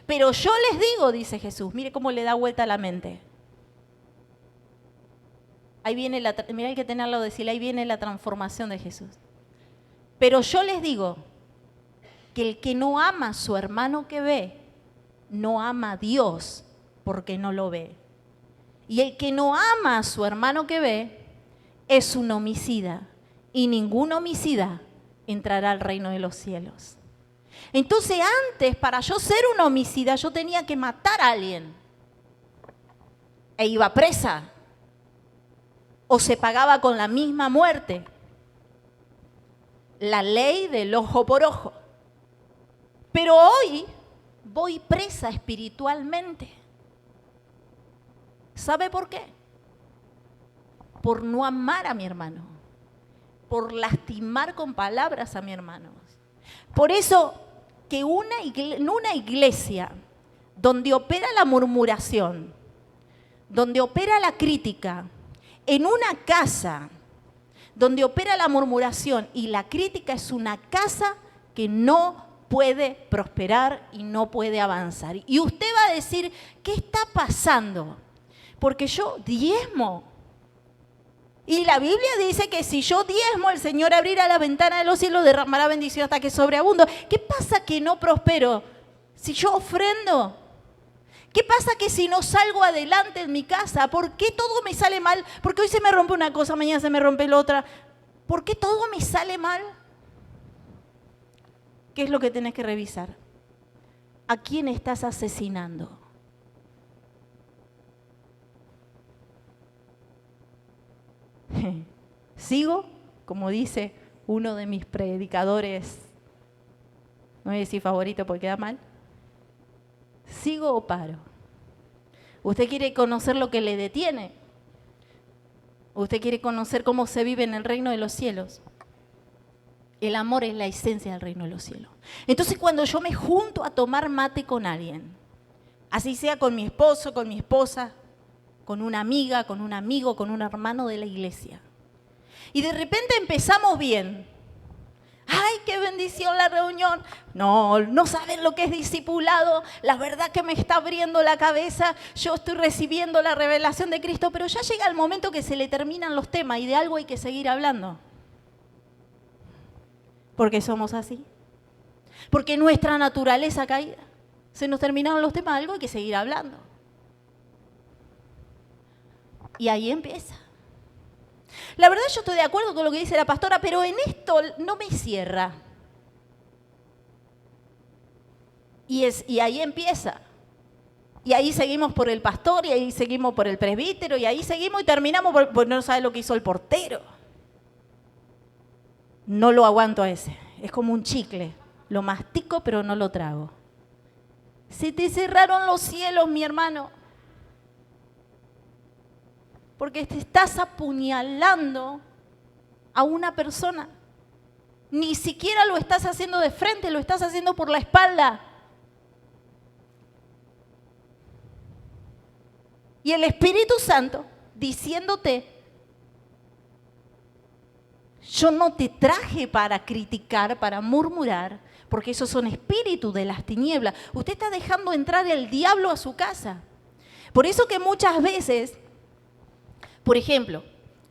Pero yo les digo, dice Jesús, mire cómo le da vuelta a la mente. Ahí viene mira, hay que tenerlo decir, ahí viene la transformación de Jesús. Pero yo les digo que el que no ama a su hermano que ve, no ama a Dios porque no lo ve. Y el que no ama a su hermano que ve es un homicida. Y ningún homicida entrará al reino de los cielos. Entonces antes, para yo ser un homicida, yo tenía que matar a alguien. E iba presa. O se pagaba con la misma muerte. La ley del ojo por ojo. Pero hoy voy presa espiritualmente. ¿Sabe por qué? Por no amar a mi hermano. Por lastimar con palabras a mi hermano. Por eso que en una iglesia donde opera la murmuración, donde opera la crítica, en una casa donde opera la murmuración y la crítica, es una casa que no puede prosperar y no puede avanzar. Y usted va a decir, ¿qué está pasando? Porque yo diezmo. Y la Biblia dice que si yo diezmo, el Señor abrirá la ventana de los cielos, derramará bendición hasta que sobreabundo. ¿Qué pasa que no prospero? Si yo ofrendo. ¿Qué pasa que si no salgo adelante en mi casa? ¿Por qué todo me sale mal? Porque hoy se me rompe una cosa, mañana se me rompe la otra. ¿Por qué todo me sale mal? ¿Qué es lo que tenés que revisar? ¿A quién estás asesinando? ¿Sigo? Como dice uno de mis predicadores, no voy a decir favorito porque queda mal. ¿Sigo o paro? ¿Usted quiere conocer lo que le detiene? ¿Usted quiere conocer cómo se vive en el reino de los cielos? El amor es la esencia del reino de los cielos. Entonces cuando yo me junto a tomar mate con alguien, así sea con mi esposo, con mi esposa, con una amiga, con un amigo, con un hermano de la iglesia, y de repente empezamos bien. ¡Ay, qué bendición la reunión! No saben lo que es discipulado. La verdad que me está abriendo la cabeza. Yo estoy recibiendo la revelación de Cristo, pero ya llega el momento que se le terminan los temas y de algo hay que seguir hablando. Porque somos así. Porque nuestra naturaleza caída. Se nos terminaron los temas, de algo hay que seguir hablando. Y ahí empieza. La verdad yo estoy de acuerdo con lo que dice la pastora, pero en esto no me cierra. Y ahí empieza. Y ahí seguimos por el pastor, y ahí seguimos por el presbítero, y ahí seguimos y terminamos por no sabe lo que hizo el portero. No lo aguanto a ese. Es como un chicle. Lo mastico, pero no lo trago. Se te cerraron los cielos, mi hermano. Porque te estás apuñalando a una persona. Ni siquiera lo estás haciendo de frente, lo estás haciendo por la espalda. Y el Espíritu Santo diciéndote, yo no te traje para criticar, para murmurar, porque esos son espíritus de las tinieblas. Usted está dejando entrar el diablo a su casa. Por eso que muchas veces, por ejemplo,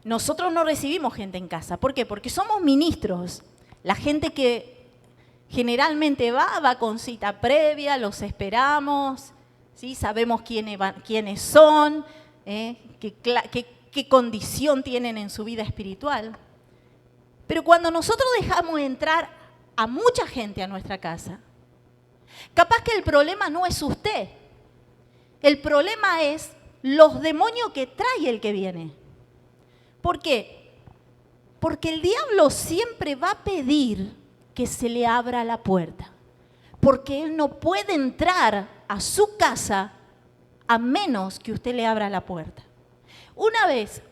nosotros no recibimos gente en casa. ¿Por qué? Porque somos ministros. La gente que generalmente va con cita previa, los esperamos, ¿sí? Sabemos quiénes son, qué condición tienen en su vida espiritual. Pero cuando nosotros dejamos entrar a mucha gente a nuestra casa, capaz que el problema no es usted. El problema es los demonios que trae el que viene. ¿Por qué? Porque el diablo siempre va a pedir que se le abra la puerta. Porque él no puede entrar a su casa a menos que usted le abra la puerta. Una vez,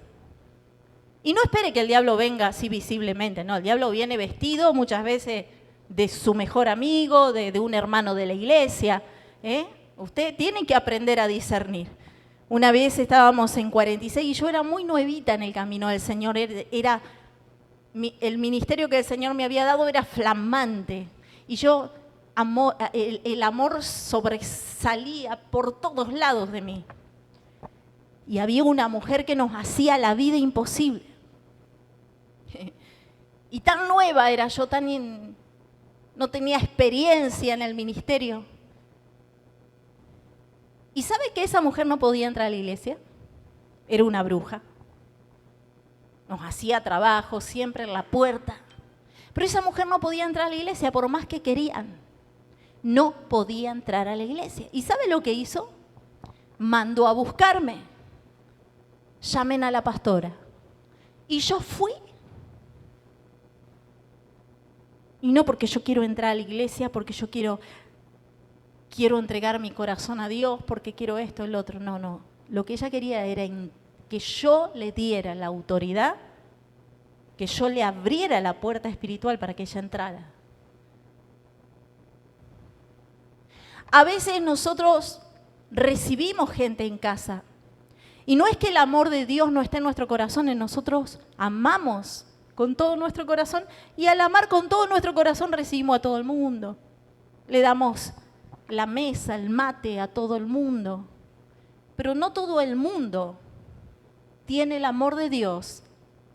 y no espere que el diablo venga así visiblemente, no, el diablo viene vestido muchas veces de su mejor amigo, de un hermano de la iglesia. Usted tiene que aprender a discernir. Una vez estábamos en 46 y yo era muy nuevita en el camino del Señor. El ministerio que el Señor me había dado era flamante. Y yo, el amor sobresalía por todos lados de mí. Y había una mujer que nos hacía la vida imposible. Y tan nueva era yo, no tenía experiencia en el ministerio. ¿Y sabe que esa mujer no podía entrar a la iglesia? Era una bruja. Nos hacía trabajo siempre en la puerta. Pero esa mujer no podía entrar a la iglesia por más que querían. No podía entrar a la iglesia. ¿Y sabe lo que hizo? Mandó a buscarme. Llamen a la pastora. Y yo fui. Y no porque yo quiero entrar a la iglesia, porque yo quiero entregar mi corazón a Dios, porque quiero esto, el otro. No. Lo que ella quería era que yo le diera la autoridad, que yo le abriera la puerta espiritual para que ella entrara. A veces nosotros recibimos gente en casa y no es que el amor de Dios no esté en nuestro corazón, nosotros amamos con todo nuestro corazón y al amar con todo nuestro corazón recibimos a todo el mundo. Le damos la mesa, el mate a todo el mundo, pero no todo el mundo tiene el amor de Dios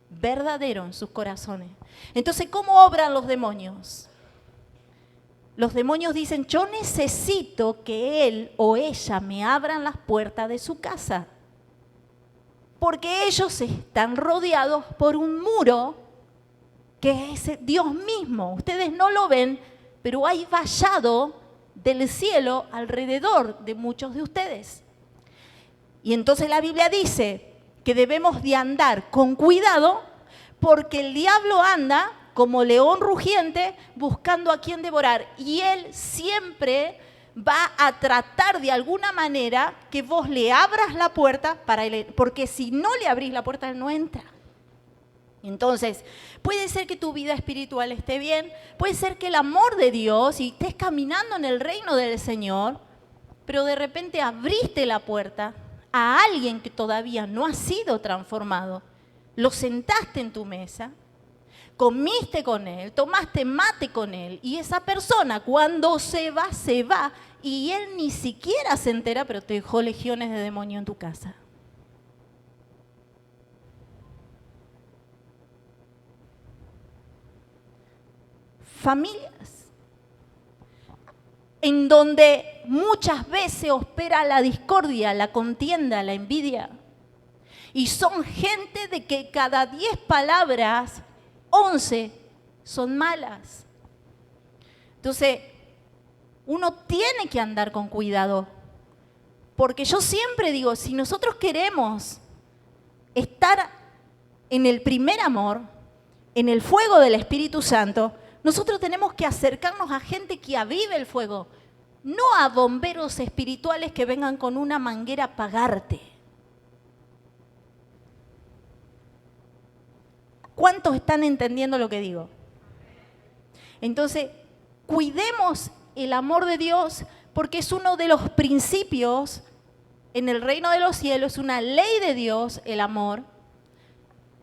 verdadero en sus corazones. Entonces, ¿cómo obran los demonios? Los demonios dicen, yo necesito que él o ella me abran las puertas de su casa, porque ellos están rodeados por un muro que es Dios mismo. Ustedes no lo ven, pero hay vallado del cielo alrededor de muchos de ustedes. Y entonces la Biblia dice que debemos de andar con cuidado porque el diablo anda como león rugiente buscando a quien devorar. Y él siempre va a tratar de alguna manera que vos le abras la puerta para él, porque si no le abrís la puerta, él no entra. Entonces, puede ser que tu vida espiritual esté bien, puede ser que el amor de Dios y estés caminando en el reino del Señor, pero de repente abriste la puerta a alguien que todavía no ha sido transformado, lo sentaste en tu mesa, comiste con él, tomaste mate con él y esa persona cuando se va y él ni siquiera se entera, pero te dejó legiones de demonio en tu casa. Familias en donde muchas veces opera la discordia, la contienda, la envidia. Y son gente de que cada 10 palabras, 11 son malas. Entonces, uno tiene que andar con cuidado. Porque yo siempre digo, si nosotros queremos estar en el primer amor, en el fuego del Espíritu Santo, nosotros tenemos que acercarnos a gente que avive el fuego, no a bomberos espirituales que vengan con una manguera a apagarte. ¿Cuántos están entendiendo lo que digo? Entonces, cuidemos el amor de Dios porque es uno de los principios en el reino de los cielos, es una ley de Dios el amor.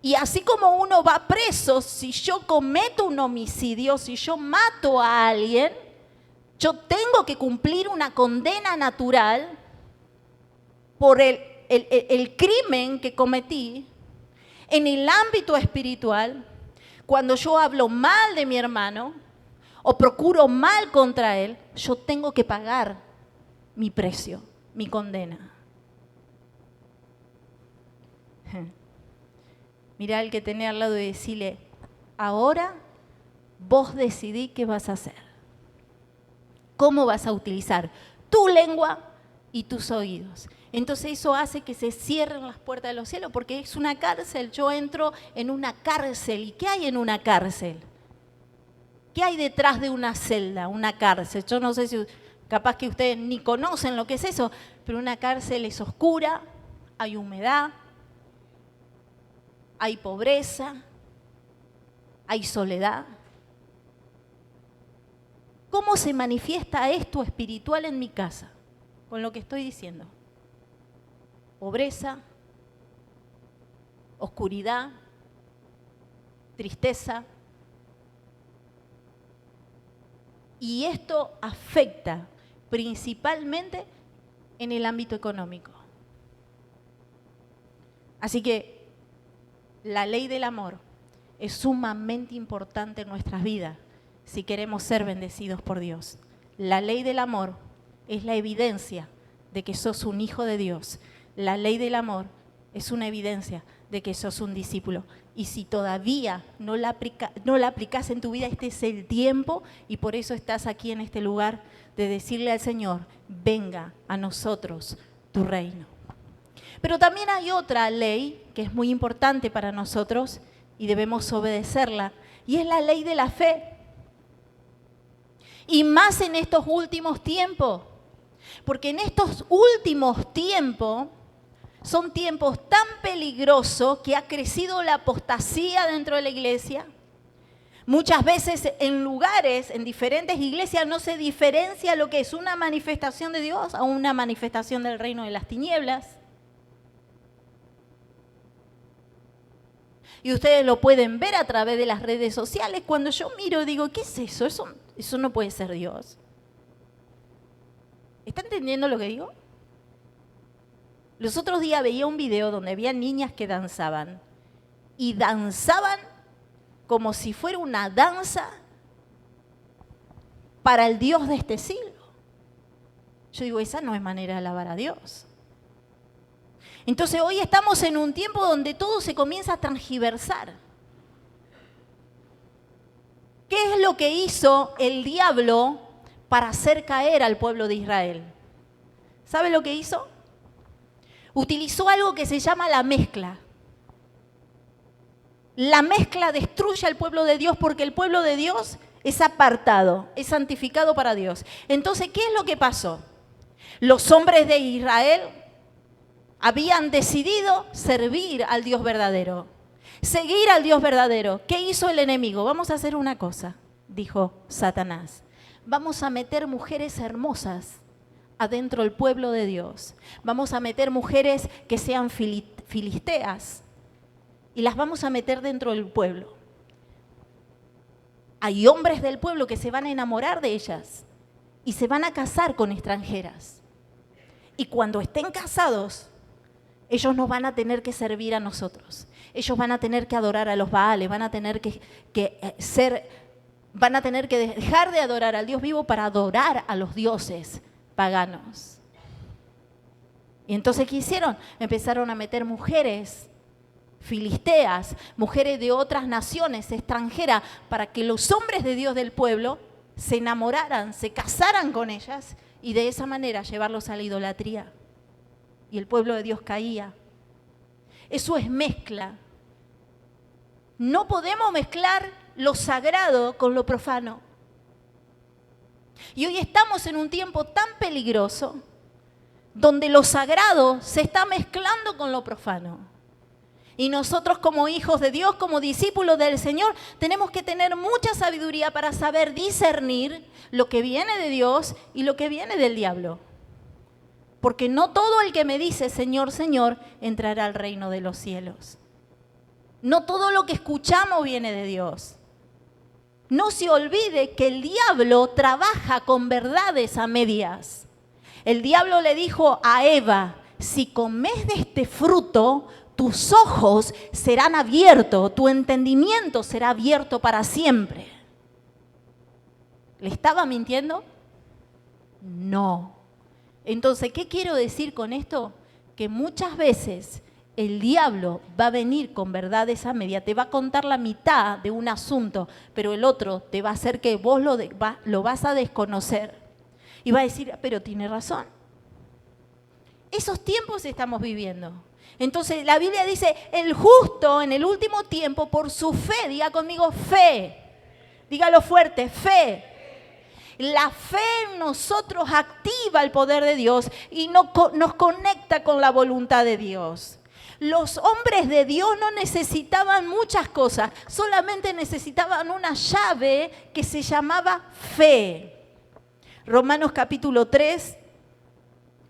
Y así como uno va preso, si yo cometo un homicidio, si yo mato a alguien, yo tengo que cumplir una condena natural por el crimen que cometí. En el ámbito espiritual, cuando yo hablo mal de mi hermano o procuro mal contra él, yo tengo que pagar mi precio, mi condena. Mirá al que tenés al lado y decirle, ahora vos decidí qué vas a hacer. ¿Cómo vas a utilizar tu lengua y tus oídos? Entonces eso hace que se cierren las puertas de los cielos porque es una cárcel. Yo entro en una cárcel. ¿Y qué hay en una cárcel? ¿Qué hay detrás de una celda, una cárcel? Yo no sé si capaz que ustedes ni conocen lo que es eso, pero una cárcel es oscura, hay humedad, hay pobreza, hay soledad. ¿Cómo se manifiesta esto espiritual en mi casa? Con lo que estoy diciendo. pobreza, oscuridad, tristeza. Y esto afecta principalmente en el ámbito económico. Así que la ley del amor es sumamente importante en nuestras vidas si queremos ser bendecidos por Dios. La ley del amor es la evidencia de que sos un hijo de Dios. La ley del amor es una evidencia de que sos un discípulo. Y si todavía no la aplicás en tu vida, este es el tiempo, y por eso estás aquí en este lugar, de decirle al Señor, venga a nosotros tu reino. Pero también hay otra ley que es muy importante para nosotros y debemos obedecerla, y es la ley de la fe. Y más en estos últimos tiempos, porque en estos últimos tiempos son tiempos tan peligrosos que ha crecido la apostasía dentro de la iglesia. Muchas veces en lugares, en diferentes iglesias, no se diferencia lo que es una manifestación de Dios a una manifestación del reino de las tinieblas. Y ustedes lo pueden ver a través de las redes sociales. Cuando yo miro, digo, ¿qué es eso? Eso no puede ser Dios. ¿Está entendiendo lo que digo? Los otros días veía un video donde había niñas que danzaban. Y danzaban como si fuera una danza para el Dios de este siglo. Yo digo, esa no es manera de alabar a Dios. Entonces hoy estamos en un tiempo donde todo se comienza a transgiversar. ¿Qué es lo que hizo el diablo para hacer caer al pueblo de Israel? ¿Sabe lo que hizo? Utilizó algo que se llama la mezcla. La mezcla destruye al pueblo de Dios porque el pueblo de Dios es apartado, es santificado para Dios. Entonces, ¿qué es lo que pasó? Los hombres de Israel habían decidido servir al Dios verdadero, seguir al Dios verdadero. ¿Qué hizo el enemigo? Vamos a hacer una cosa, dijo Satanás. Vamos a meter mujeres hermosas adentro del pueblo de Dios. Vamos a meter mujeres que sean filisteas y las vamos a meter dentro del pueblo. Hay hombres del pueblo que se van a enamorar de ellas y se van a casar con extranjeras. Y cuando estén casados, ellos nos van a tener que servir a nosotros. Ellos van a tener que adorar a los Baales, van a tener que dejar de adorar al Dios vivo para adorar a los dioses paganos. Y entonces, ¿qué hicieron? Empezaron a meter mujeres filisteas, mujeres de otras naciones extranjeras, para que los hombres de Dios del pueblo se enamoraran, se casaran con ellas y de esa manera llevarlos a la idolatría. Y el pueblo de Dios caía. Eso es mezcla. No podemos mezclar lo sagrado con lo profano. Y hoy estamos en un tiempo tan peligroso donde lo sagrado se está mezclando con lo profano. Y nosotros como hijos de Dios, como discípulos del Señor, tenemos que tener mucha sabiduría para saber discernir lo que viene de Dios y lo que viene del diablo. Porque no todo el que me dice Señor, Señor, entrará al reino de los cielos. No todo lo que escuchamos viene de Dios. No se olvide que el diablo trabaja con verdades a medias. El diablo le dijo a Eva, si comes de este fruto, tus ojos serán abiertos, tu entendimiento será abierto para siempre. ¿Le estaba mintiendo? No. Entonces, ¿qué quiero decir con esto? Que muchas veces el diablo va a venir con verdades a media, te va a contar la mitad de un asunto, pero el otro te va a hacer que vos lo vas a desconocer. Y va a decir, pero tiene razón. Esos tiempos estamos viviendo. Entonces, la Biblia dice, el justo en el último tiempo, por su fe, diga conmigo fe, dígalo fuerte, fe. La fe en nosotros activa el poder de Dios y nos conecta con la voluntad de Dios. Los hombres de Dios no necesitaban muchas cosas, solamente necesitaban una llave que se llamaba fe. Romanos capítulo 3,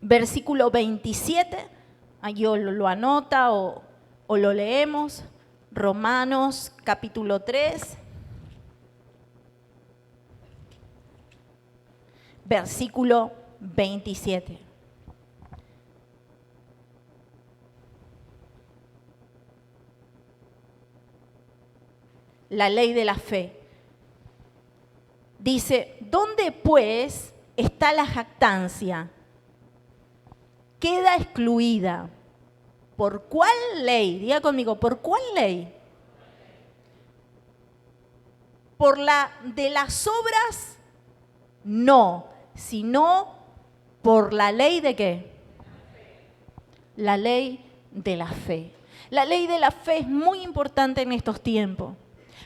versículo 27 Ahí o lo anota o lo leemos. Romanos capítulo 3, versículo 27. La ley de la fe. Dice, ¿dónde pues está la jactancia? Queda excluida. ¿Por cuál ley? Diga conmigo, ¿por cuál ley? ¿Por la de las obras? No, sino por la ley de qué? La ley de la fe. La ley de la fe es muy importante en estos tiempos,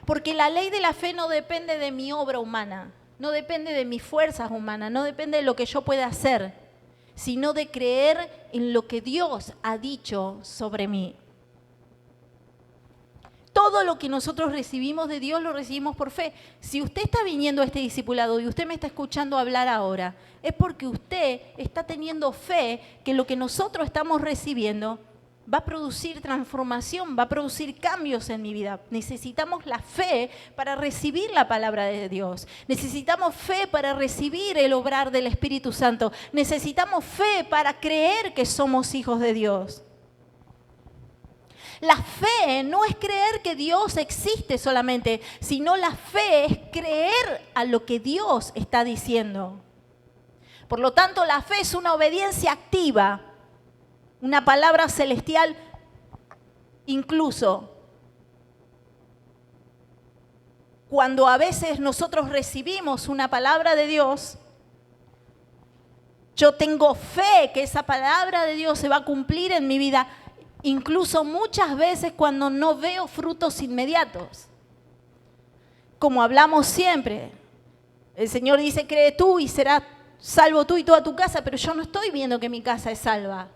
porque la ley de la fe no depende de mi obra humana, no depende de mis fuerzas humanas, no depende de lo que yo pueda hacer, sino de creer en lo que Dios ha dicho sobre mí. Todo lo que nosotros recibimos de Dios lo recibimos por fe. Si usted está viniendo a este discipulado y usted me está escuchando hablar ahora, es porque usted está teniendo fe que lo que nosotros estamos recibiendo va a producir transformación, va a producir cambios en mi vida. Necesitamos la fe para recibir la palabra de Dios. Necesitamos fe para recibir el obrar del Espíritu Santo. Necesitamos fe para creer que somos hijos de Dios. La fe no es creer que Dios existe solamente, sino la fe es creer a lo que Dios está diciendo. Por lo tanto, la fe es una obediencia activa, una palabra celestial incluso. Cuando a veces nosotros recibimos una palabra de Dios, yo tengo fe que esa palabra de Dios se va a cumplir en mi vida, incluso muchas veces cuando no veo frutos inmediatos. Como hablamos siempre, el Señor dice, cree tú y serás salvo tú y toda tu casa, pero yo no estoy viendo que mi casa es salva.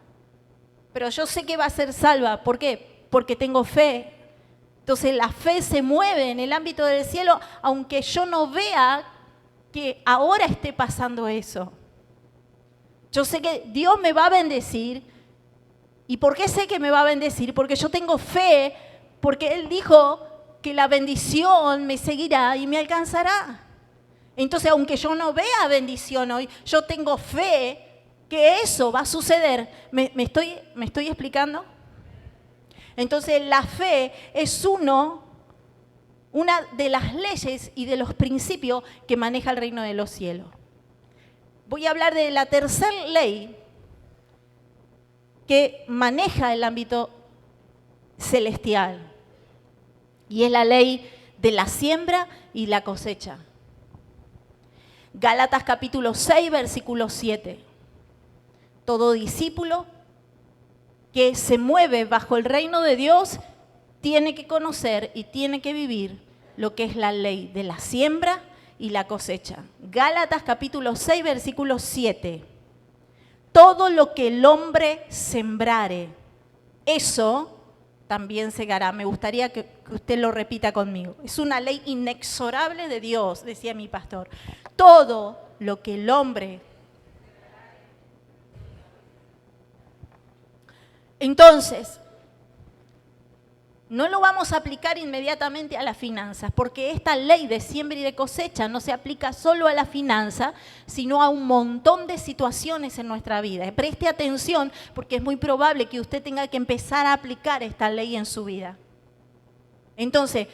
Pero yo sé que va a ser salva. ¿Por qué? Porque tengo fe. Entonces la fe se mueve en el ámbito del cielo, aunque yo no vea que ahora esté pasando eso. Yo sé que Dios me va a bendecir. ¿Y por qué sé que me va a bendecir? Porque yo tengo fe, porque Él dijo que la bendición me seguirá y me alcanzará. Entonces, aunque yo no vea bendición hoy, yo tengo fe que eso va a suceder. ¿Me estoy explicando? Entonces, la fe es una de las leyes y de los principios que maneja el reino de los cielos. Voy a hablar de la tercera ley que maneja el ámbito celestial. Y es la ley de la siembra y la cosecha. Gálatas capítulo 6, versículo 7. Todo discípulo que se mueve bajo el reino de Dios tiene que conocer y tiene que vivir lo que es la ley de la siembra y la cosecha. Gálatas capítulo 6, versículo 7. Todo lo que el hombre sembrare, eso también segará. Me gustaría que usted lo repita conmigo. Es una ley inexorable de Dios, decía mi pastor. Todo lo que el hombre... Entonces, no lo vamos a aplicar inmediatamente a las finanzas, porque esta ley de siembra y de cosecha no se aplica solo a la finanza, sino a un montón de situaciones en nuestra vida. Preste atención, porque es muy probable que usted tenga que empezar a aplicar esta ley en su vida. Entonces,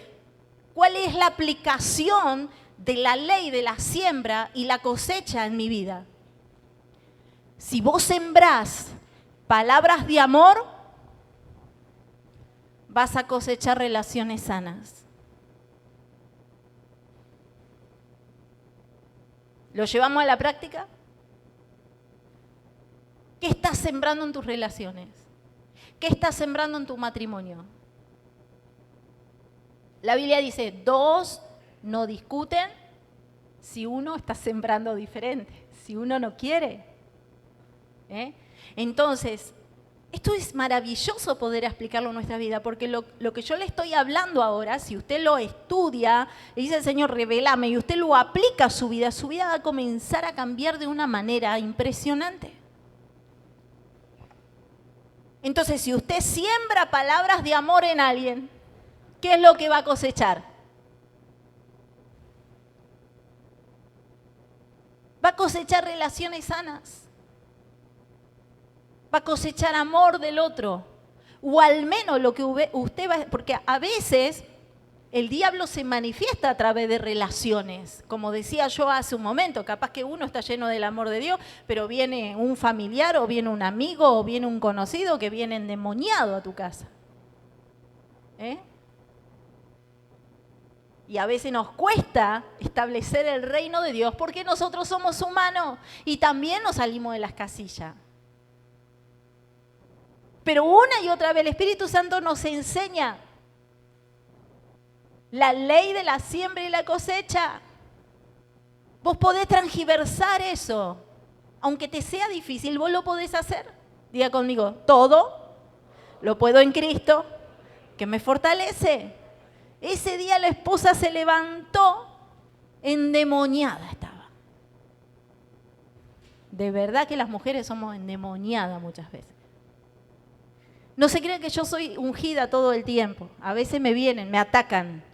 ¿cuál es la aplicación de la ley de la siembra y la cosecha en mi vida? Si vos sembrás palabras de amor, vas a cosechar relaciones sanas. ¿Lo llevamos a la práctica? ¿Qué estás sembrando en tus relaciones? ¿Qué estás sembrando en tu matrimonio? La Biblia dice, dos no discuten si uno está sembrando diferente, si uno no quiere. Entonces, esto es maravilloso poder explicarlo en nuestra vida, porque lo que yo le estoy hablando ahora, si usted lo estudia, y dice el Señor, revelame, y usted lo aplica a su vida va a comenzar a cambiar de una manera impresionante. Entonces, si usted siembra palabras de amor en alguien, ¿qué es lo que va a cosechar? Va a cosechar relaciones sanas. Va a cosechar amor del otro. O al menos lo que usted va... Porque a veces el diablo se manifiesta a través de relaciones. Como decía yo hace un momento, capaz que uno está lleno del amor de Dios, pero viene un familiar o viene un amigo o viene un conocido que viene endemoniado a tu casa. Y a veces nos cuesta establecer el reino de Dios porque nosotros somos humanos y también nos salimos de las casillas. Pero una y otra vez el Espíritu Santo nos enseña la ley de la siembra y la cosecha. Vos podés transgiversar eso. Aunque te sea difícil, vos lo podés hacer. Diga conmigo, todo lo puedo en Cristo, que me fortalece. Ese día la esposa se levantó endemoniada estaba. De verdad que las mujeres somos endemoniadas muchas veces. No se crean que yo soy ungida todo el tiempo. A veces me vienen, me atacan.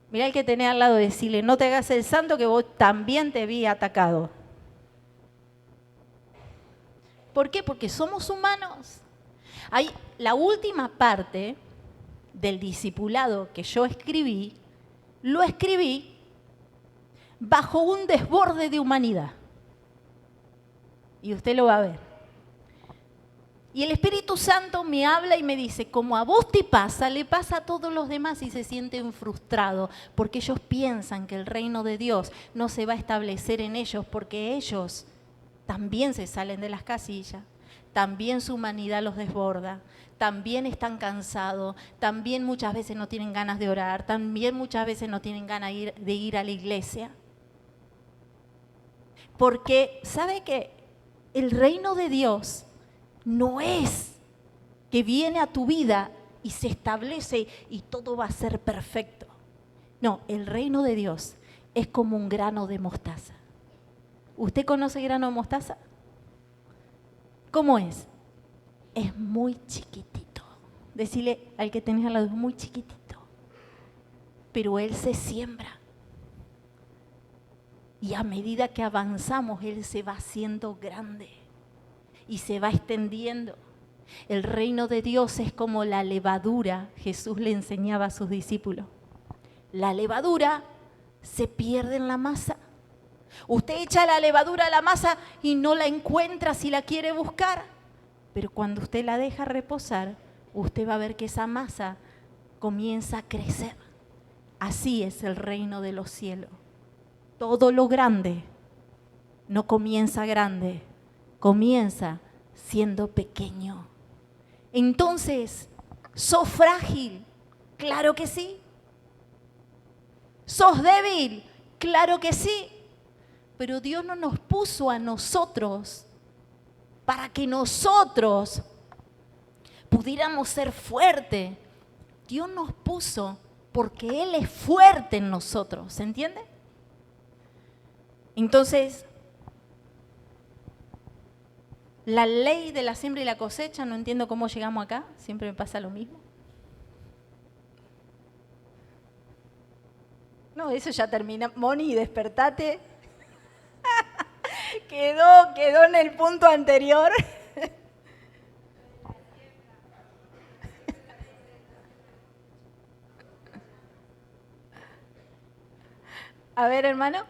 Mirá el que tenés al lado, decirle, no te hagas el santo que vos también te vi atacado. ¿Por qué? Porque somos humanos. Hay la última parte del discipulado que yo escribí, lo escribí bajo un desborde de humanidad. Y usted lo va a ver. Y el Espíritu Santo me habla y me dice, como a vos te pasa, le pasa a todos los demás y se sienten frustrados porque ellos piensan que el reino de Dios no se va a establecer en ellos porque ellos también se salen de las casillas, también su humanidad los desborda, también están cansados, también muchas veces no tienen ganas de orar, también muchas veces no tienen ganas de ir a la iglesia. Porque, ¿sabe qué? El reino de Dios no es que viene a tu vida y se establece y todo va a ser perfecto. No, el reino de Dios es como un grano de mostaza. ¿Usted conoce el grano de mostaza? ¿Cómo es? Es muy chiquitito. Decirle al que tenés al lado, es muy chiquitito. Pero él se siembra. Y a medida que avanzamos, él se va haciendo grande. Y se va extendiendo. El reino de Dios es como la levadura, Jesús le enseñaba a sus discípulos. La levadura se pierde en la masa. Usted echa la levadura a la masa y no la encuentra si la quiere buscar. Pero cuando usted la deja reposar, usted va a ver que esa masa comienza a crecer. Así es el reino de los cielos. Todo lo grande no comienza grande, comienza siendo pequeño. Entonces, ¿sos frágil? Claro que sí. ¿Sos débil? Claro que sí. Pero Dios no nos puso a nosotros para que nosotros pudiéramos ser fuertes. Dios nos puso porque Él es fuerte en nosotros, ¿se entiende? Entonces, la ley de la siembra y la cosecha, no entiendo cómo llegamos acá, siempre me pasa lo mismo. No, eso ya termina. Moni, despertate. quedó en el punto anterior. A ver, hermano.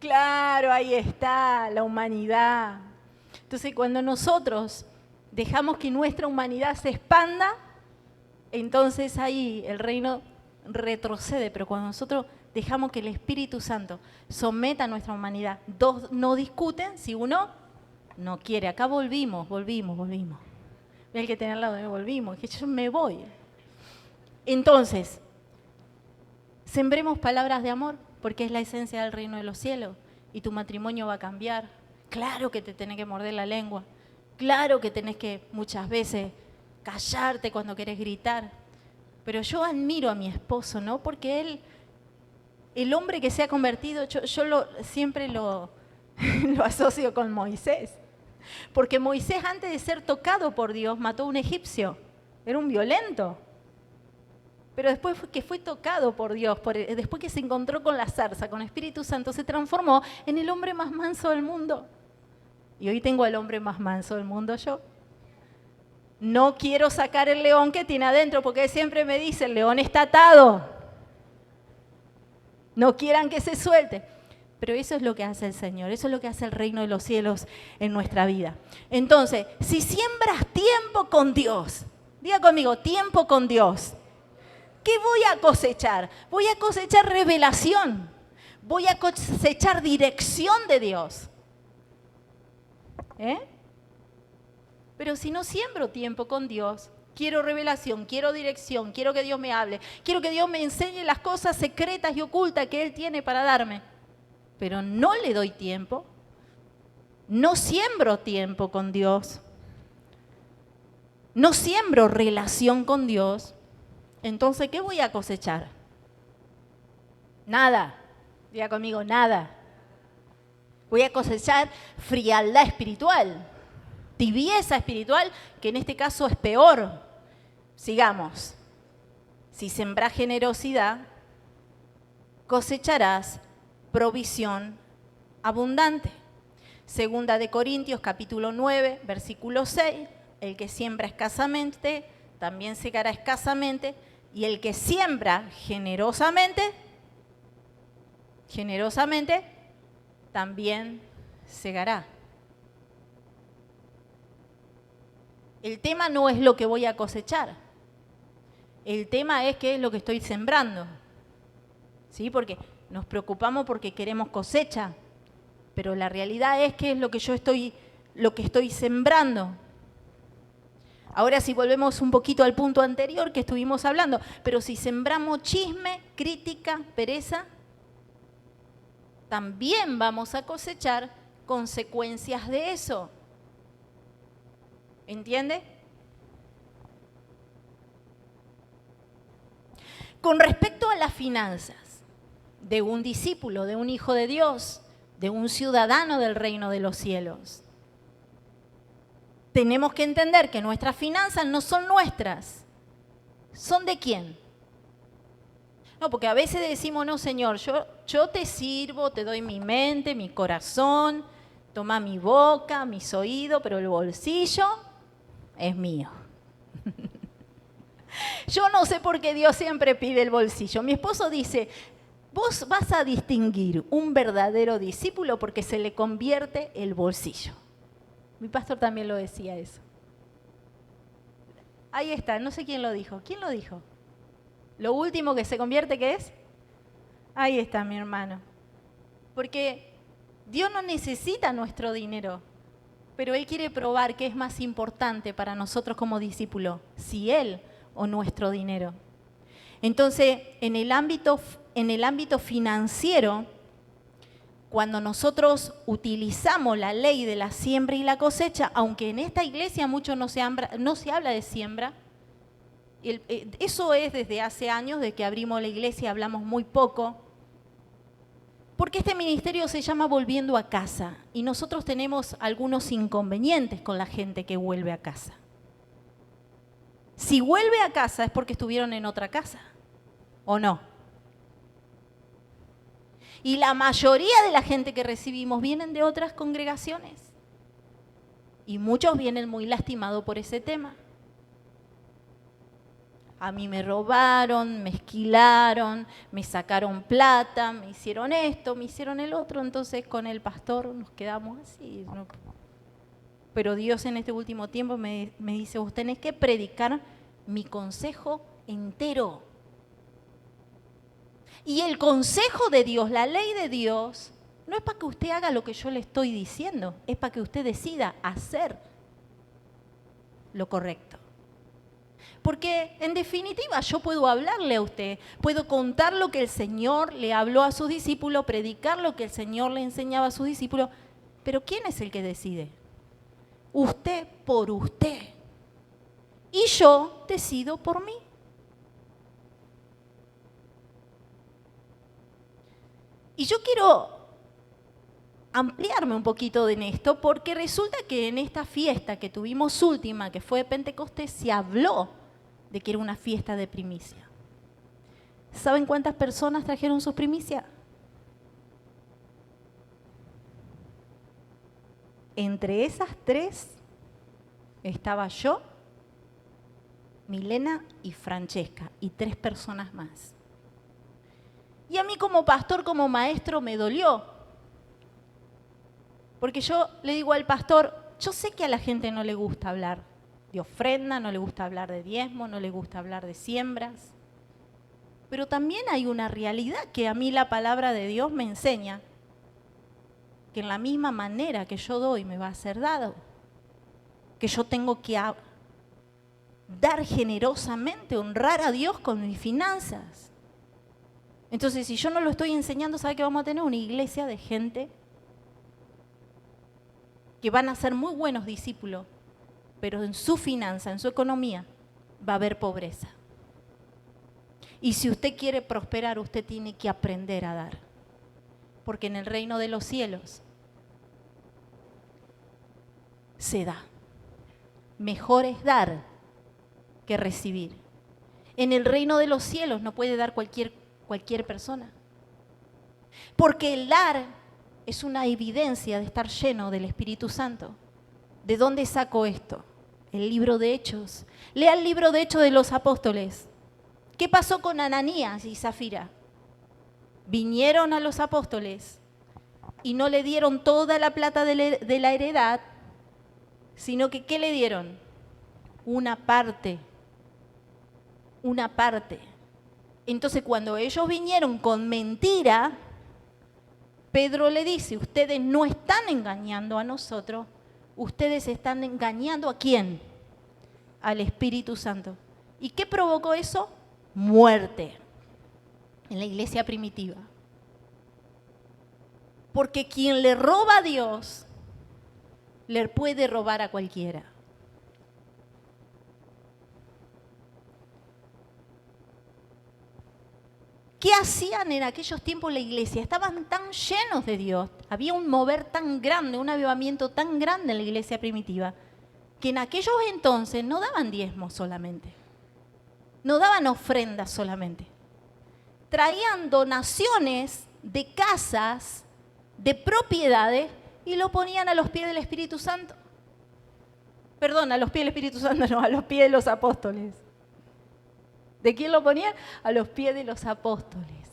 Claro, ahí está, la humanidad. Entonces, cuando nosotros dejamos que nuestra humanidad se expanda, entonces ahí el reino retrocede. Pero cuando nosotros dejamos que el Espíritu Santo someta a nuestra humanidad, dos no discuten si uno no quiere. Acá volvimos. Ve el que tiene al lado de mí, volvimos, que yo me voy. Entonces, sembremos palabras de amor, porque es la esencia del reino de los cielos, y tu matrimonio va a cambiar. Claro que te tenés que morder la lengua, claro que tenés que muchas veces callarte cuando querés gritar, pero yo admiro a mi esposo, ¿no? Porque él, el hombre que se ha convertido, yo siempre lo Lo asocio con Moisés. Porque Moisés, antes de ser tocado por Dios, mató a un egipcio. Era un violento. Pero después que fue tocado por Dios, después que se encontró con la zarza, con el Espíritu Santo, se transformó en el hombre más manso del mundo. Y hoy tengo al hombre más manso del mundo yo. No quiero sacar el león que tiene adentro, porque él siempre me dice, el león está atado. No quieran que se suelte. Pero eso es lo que hace el Señor, eso es lo que hace el reino de los cielos en nuestra vida. Entonces, si siembras tiempo con Dios, diga conmigo, tiempo con Dios, ¿qué voy a cosechar? Voy a cosechar revelación, voy a cosechar dirección de Dios. Pero si no siembro tiempo con Dios, quiero revelación, quiero dirección, quiero que Dios me hable, quiero que Dios me enseñe las cosas secretas y ocultas que Él tiene para darme. Pero no le doy tiempo, no siembro tiempo con Dios, no siembro relación con Dios, entonces, ¿qué voy a cosechar? Nada. Diga conmigo, nada. Voy a cosechar frialdad espiritual, tibieza espiritual, que en este caso es peor. Sigamos. Si sembrás generosidad, cosecharás provisión abundante. Segunda de Corintios, capítulo 9, versículo 6. El que siembra escasamente, también segará escasamente. Y el que siembra generosamente, también segará. El tema no es lo que voy a cosechar. El tema es qué es lo que estoy sembrando. ¿Sí? Porque nos preocupamos porque queremos cosecha, pero la realidad es qué es lo que estoy sembrando. Ahora si volvemos un poquito al punto anterior que estuvimos hablando, pero si sembramos chisme, crítica, pereza, también vamos a cosechar consecuencias de eso. ¿Entiende? Con respecto a las finanzas de un discípulo, de un hijo de Dios, de un ciudadano del reino de los cielos, tenemos que entender que nuestras finanzas no son nuestras. ¿Son de quién? No, porque a veces decimos, no, Señor, yo te sirvo, te doy mi mente, mi corazón, toma mi boca, mis oídos, pero el bolsillo es mío. Yo no sé por qué Dios siempre pide el bolsillo. Mi esposo dice, vos vas a distinguir un verdadero discípulo porque se le convierte el bolsillo. Mi pastor también lo decía eso. Ahí está, no sé quién lo dijo. ¿Quién lo dijo? Lo último que se convierte, ¿qué es? Ahí está, mi hermano. Porque Dios no necesita nuestro dinero, pero Él quiere probar qué es más importante para nosotros como discípulos, si Él o nuestro dinero. Entonces, en el ámbito financiero, cuando nosotros utilizamos la ley de la siembra y la cosecha, aunque en esta iglesia mucho no se habla de siembra, eso es desde hace años, de que abrimos la iglesia, hablamos muy poco, porque este ministerio se llama Volviendo a Casa y nosotros tenemos algunos inconvenientes con la gente que vuelve a casa. Si vuelve a casa es porque estuvieron en otra casa, ¿o no? Y la mayoría de la gente que recibimos vienen de otras congregaciones. Y muchos vienen muy lastimados por ese tema. A mí me robaron, me esquilaron, me sacaron plata, me hicieron esto, me hicieron el otro. Entonces con el pastor nos quedamos así. ¿No? Pero Dios en este último tiempo me dice, vos tenés que predicar mi consejo entero. Y el consejo de Dios, la ley de Dios, no es para que usted haga lo que yo le estoy diciendo, es para que usted decida hacer lo correcto. Porque en definitiva yo puedo hablarle a usted, puedo contar lo que el Señor le habló a sus discípulos, predicar lo que el Señor le enseñaba a sus discípulos, pero ¿quién es el que decide? Usted por usted. Y yo decido por mí. Y yo quiero ampliarme un poquito en esto, porque resulta que en esta fiesta que tuvimos última, que fue de Pentecostés, se habló de que era una fiesta de primicia. ¿Saben cuántas personas trajeron sus primicias? Entre esas 3 estaba yo, Milena y Francesca, y 3 personas más. Y a mí como pastor, como maestro, me dolió. Porque yo le digo al pastor, yo sé que a la gente no le gusta hablar de ofrenda, no le gusta hablar de diezmo, no le gusta hablar de siembras. Pero también hay una realidad que a mí la palabra de Dios me enseña, que en la misma manera que yo doy me va a ser dado, que yo tengo que dar generosamente, honrar a Dios con mis finanzas. Entonces, si yo no lo estoy enseñando, ¿sabe qué vamos a tener? Una iglesia de gente que van a ser muy buenos discípulos, pero en su finanza, en su economía, va a haber pobreza. Y si usted quiere prosperar, usted tiene que aprender a dar. Porque en el reino de los cielos se da. Mejor es dar que recibir. En el reino de los cielos no puede dar cualquier persona. Porque el dar es una evidencia de estar lleno del Espíritu Santo. ¿De dónde saco esto? El libro de Hechos. Lea el libro de Hechos de los Apóstoles. ¿Qué pasó con Ananías y Zafira? Vinieron a los apóstoles y no le dieron toda la plata de la heredad, sino que ¿qué le dieron? Una parte. Una parte. Entonces, cuando ellos vinieron con mentira, Pedro le dice, ustedes no están engañando a nosotros, ustedes están engañando ¿a quién? Al Espíritu Santo. ¿Y qué provocó eso? Muerte en la iglesia primitiva. Porque quien le roba a Dios, le puede robar a cualquiera. ¿Qué hacían en aquellos tiempos la iglesia? Estaban tan llenos de Dios, había un mover tan grande, un avivamiento tan grande en la iglesia primitiva, que en aquellos entonces no daban diezmos solamente, no daban ofrendas solamente. Traían donaciones de casas, de propiedades, y lo ponían a los pies del Espíritu Santo. Perdón, a los pies del Espíritu Santo, no, a los pies de los apóstoles. ¿De quién lo ponían? A los pies de los apóstoles.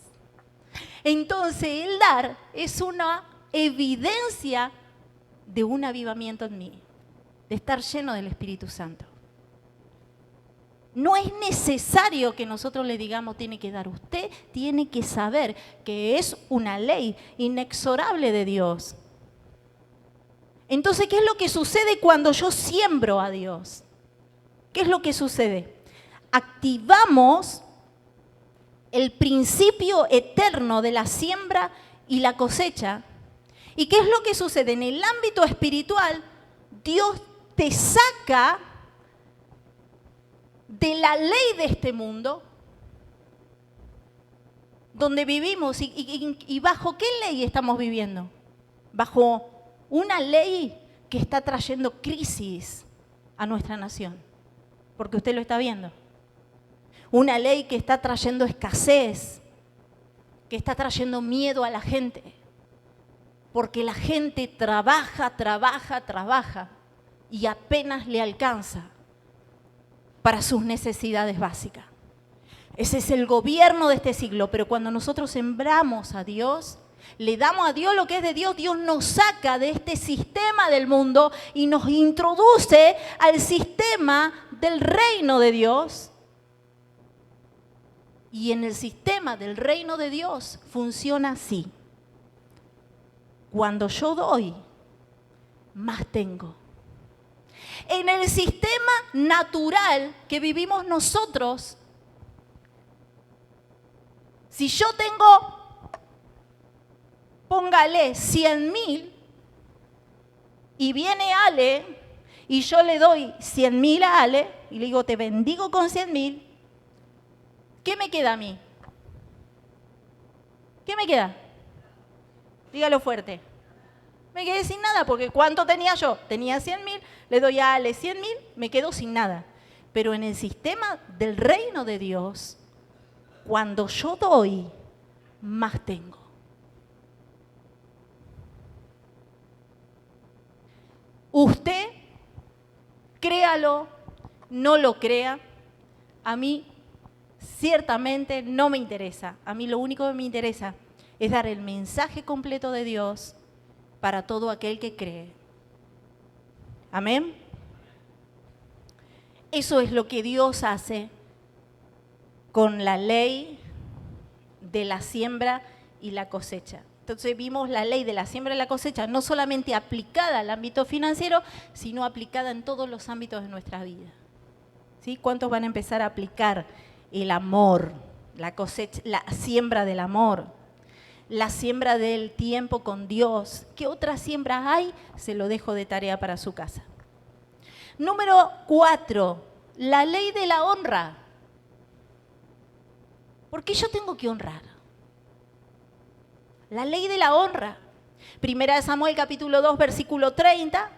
Entonces, el dar es una evidencia de un avivamiento en mí, de estar lleno del Espíritu Santo. No es necesario que nosotros le digamos, tiene que dar. Usted tiene que saber que es una ley inexorable de Dios. Entonces, ¿qué es lo que sucede cuando yo siembro a Dios? ¿Qué es lo que sucede? Activamos el principio eterno de la siembra y la cosecha. ¿Y qué es lo que sucede? En el ámbito espiritual, Dios te saca de la ley de este mundo, donde vivimos. ¿Y bajo qué ley estamos viviendo? Bajo una ley que está trayendo crisis a nuestra nación, porque usted lo está viendo. Una ley que está trayendo escasez, que está trayendo miedo a la gente, porque la gente trabaja y apenas le alcanza para sus necesidades básicas. Ese es el gobierno de este siglo, pero cuando nosotros sembramos a Dios, le damos a Dios lo que es de Dios, Dios nos saca de este sistema del mundo y nos introduce al sistema del reino de Dios. Y en el sistema del reino de Dios funciona así. Cuando yo doy, más tengo. En el sistema natural que vivimos nosotros, si yo tengo, póngale 100.000 y viene Ale y yo le doy 100.000 a Ale y le digo, te bendigo con 100.000, ¿qué me queda a mí? ¿Qué me queda? Dígalo fuerte. Me quedé sin nada, porque ¿cuánto tenía yo? Tenía 100.000, le doy a Ale 100.000, me quedo sin nada. Pero en el sistema del reino de Dios, cuando yo doy, más tengo. Usted, créalo, no lo crea, a mí ciertamente no me interesa. A mí lo único que me interesa es dar el mensaje completo de Dios para todo aquel que cree. Amén. Eso es lo que Dios hace con la ley de la siembra y la cosecha. Entonces vimos la ley de la siembra y la cosecha no solamente aplicada al ámbito financiero, sino aplicada en todos los ámbitos de nuestra vida. ¿Sí? ¿Cuántos van a empezar a aplicar el amor, la cosecha, la siembra del amor, la siembra del tiempo con Dios? ¿Qué otras siembras hay? Se lo dejo de tarea para su casa. Número 4, la ley de la honra. ¿Por qué yo tengo que honrar? La ley de la honra. Primera de Samuel capítulo 2, versículo 30.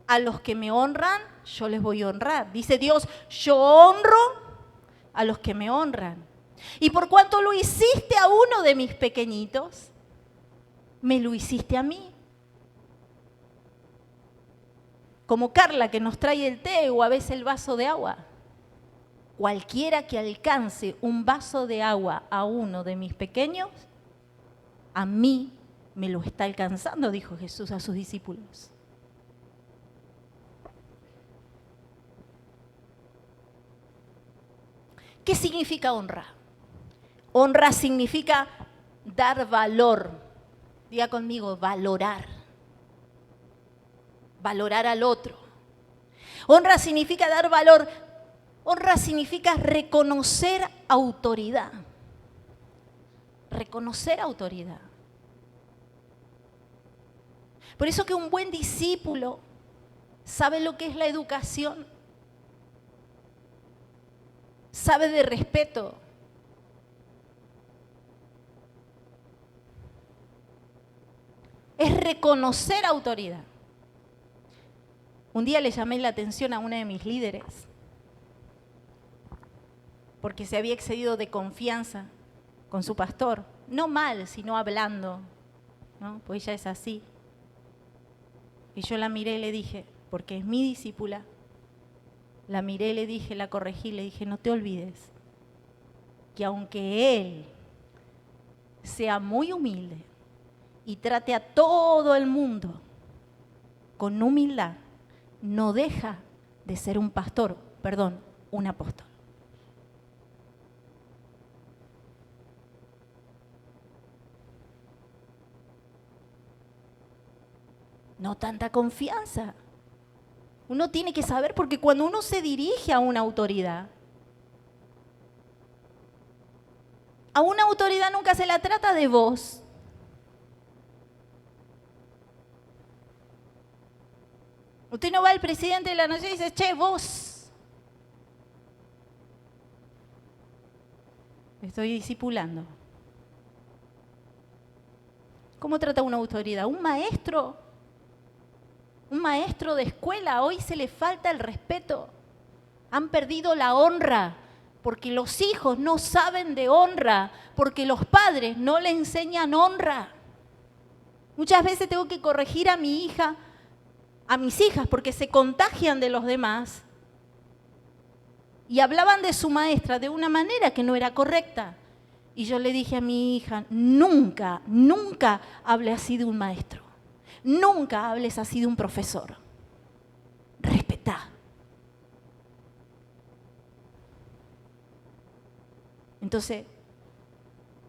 A los que me honran, yo les voy a honrar. Dice Dios, yo honro a los que me honran. Y por cuanto lo hiciste a uno de mis pequeñitos, me lo hiciste a mí. Como Carla que nos trae el té o a veces el vaso de agua. Cualquiera que alcance un vaso de agua a uno de mis pequeños, a mí me lo está alcanzando, dijo Jesús a sus discípulos. ¿Qué significa honra? Honra significa dar valor. Diga conmigo, valorar. Valorar al otro. Honra significa dar valor. Honra significa reconocer autoridad. Reconocer autoridad. Por eso que un buen discípulo sabe lo que es la educación. Sabe de respeto. Es reconocer autoridad. Un día le llamé la atención a una de mis líderes porque se había excedido de confianza con su pastor. No mal, sino hablando, ¿no? Pues ella es así. Y yo la miré y le dije, porque es mi discípula, la miré y le dije, la corregí, le dije, no te olvides que aunque él sea muy humilde y trate a todo el mundo con humildad, no deja de ser un pastor, perdón, un apóstol. No tanta confianza. Uno tiene que saber, porque cuando uno se dirige a una autoridad nunca se la trata de vos. Usted no va al presidente de la nación y dice, che, vos. Estoy discipulando. ¿Cómo trata una autoridad? Un maestro de escuela, hoy se le falta el respeto. Han perdido la honra, porque los hijos no saben de honra, porque los padres no le enseñan honra. Muchas veces tengo que corregir a mi hija, a mis hijas, porque se contagian de los demás. Y hablaban de su maestra de una manera que no era correcta. Y yo le dije a mi hija, nunca, nunca hable así de un maestro. Nunca hables así de un profesor. Respetá. Entonces,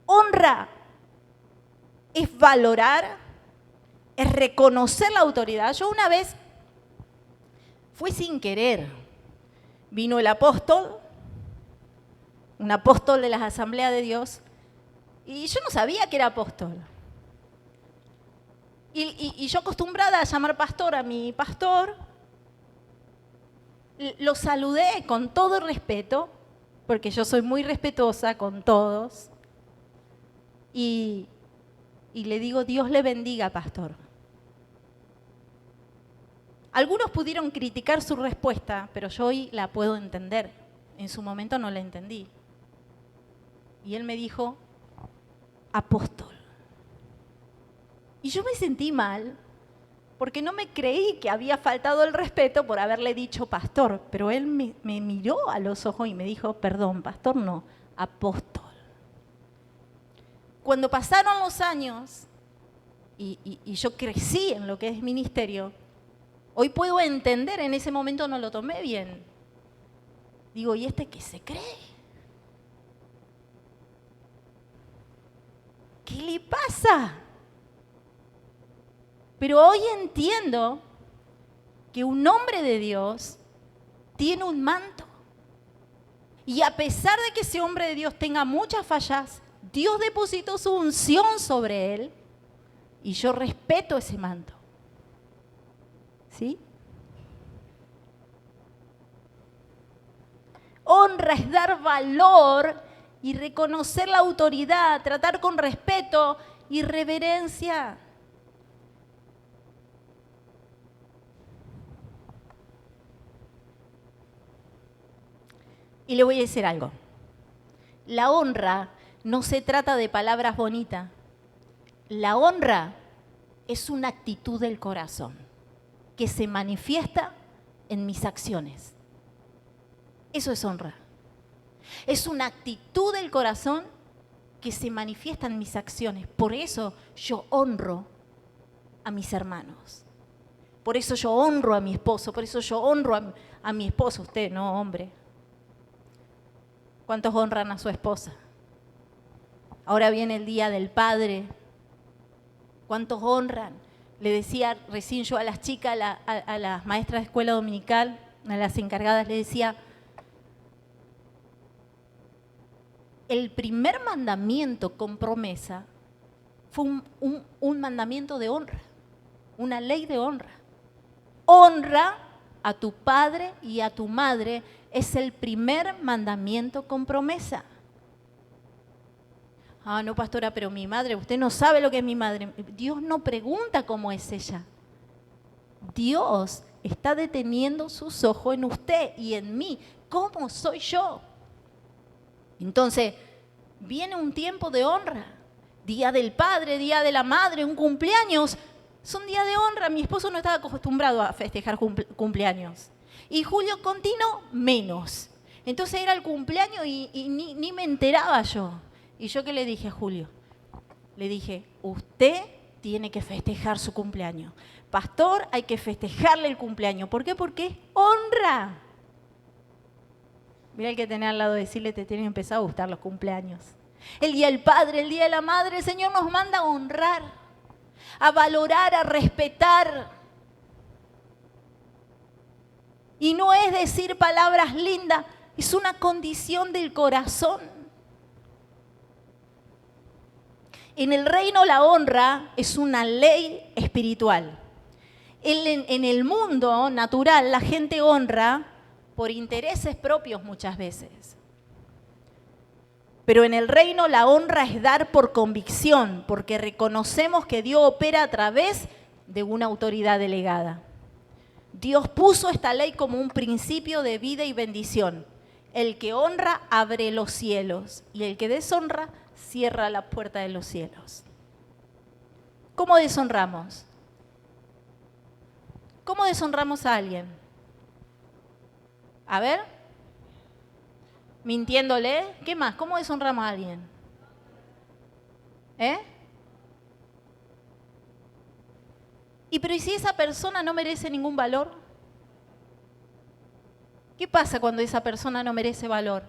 honra es valorar, es reconocer la autoridad. Yo una vez fue sin querer. Vino el apóstol, un apóstol de las Asambleas de Dios, y yo no sabía que era apóstol. Y yo acostumbrada a llamar pastor a mi pastor, lo saludé con todo respeto, porque yo soy muy respetuosa con todos, y le digo, Dios le bendiga, pastor. Algunos pudieron criticar su respuesta, pero yo hoy la puedo entender. En su momento no la entendí. Y él me dijo, apóstol. Y yo me sentí mal, porque no me creí que había faltado el respeto por haberle dicho pastor, pero él me miró a los ojos y me dijo, perdón, pastor no, apóstol. Cuando pasaron los años y yo crecí en lo que es ministerio, hoy puedo entender, en ese momento no lo tomé bien. Digo, ¿y este qué se cree? ¿Qué le pasa? Pero hoy entiendo que un hombre de Dios tiene un manto. Y a pesar de que ese hombre de Dios tenga muchas fallas, Dios depositó su unción sobre él y yo respeto ese manto. ¿Sí? Honra es dar valor y reconocer la autoridad, tratar con respeto y reverencia. Y le voy a decir algo. La honra no se trata de palabras bonitas. La honra es una actitud del corazón que se manifiesta en mis acciones. Eso es honra. Es una actitud del corazón que se manifiesta en mis acciones. Por eso yo honro a mis hermanos. Por eso yo honro a mi esposo. Por eso yo honro a mi esposo. Usted, no, hombre. ¿Cuántos honran a su esposa? Ahora viene el Día del Padre. ¿Cuántos honran? Le decía recién yo a las chicas, a las maestras de escuela dominical, a las encargadas, le decía, el primer mandamiento con promesa fue un mandamiento de honra, una ley de honra. Honra a tu padre y a tu madre es el primer mandamiento con promesa. Ah, no, pastora, pero mi madre, usted no sabe lo que es mi madre. Dios no pregunta cómo es ella. Dios está deteniendo sus ojos en usted y en mí. ¿Cómo soy yo? Entonces, viene un tiempo de honra. Día del padre, día de la madre, un cumpleaños. Son días de honra. Mi esposo no estaba acostumbrado a festejar cumpleaños. Y Julio Contino, menos. Entonces era el cumpleaños y ni me enteraba yo. ¿Y yo qué le dije a Julio? Le dije, usted tiene que festejar su cumpleaños. Pastor, hay que festejarle el cumpleaños. ¿Por qué? Porque es honra. Mira el que tenés al lado de decirle, te tienen que empezar a gustar los cumpleaños. El día del padre, el día de la madre, el Señor nos manda a honrar, a valorar, a respetar. Y no es decir palabras lindas, es una condición del corazón. En el reino la honra es una ley espiritual. En el mundo natural la gente honra por intereses propios muchas veces. Pero en el reino la honra es dar por convicción, porque reconocemos que Dios opera a través de una autoridad delegada. Dios puso esta ley como un principio de vida y bendición. El que honra abre los cielos y el que deshonra cierra la puerta de los cielos. ¿Cómo deshonramos? ¿Cómo deshonramos a alguien? A ver. Mintiéndole. ¿Qué más? ¿Cómo deshonramos a alguien? ¿Y si esa persona no merece ningún valor? ¿Qué pasa cuando esa persona no merece valor?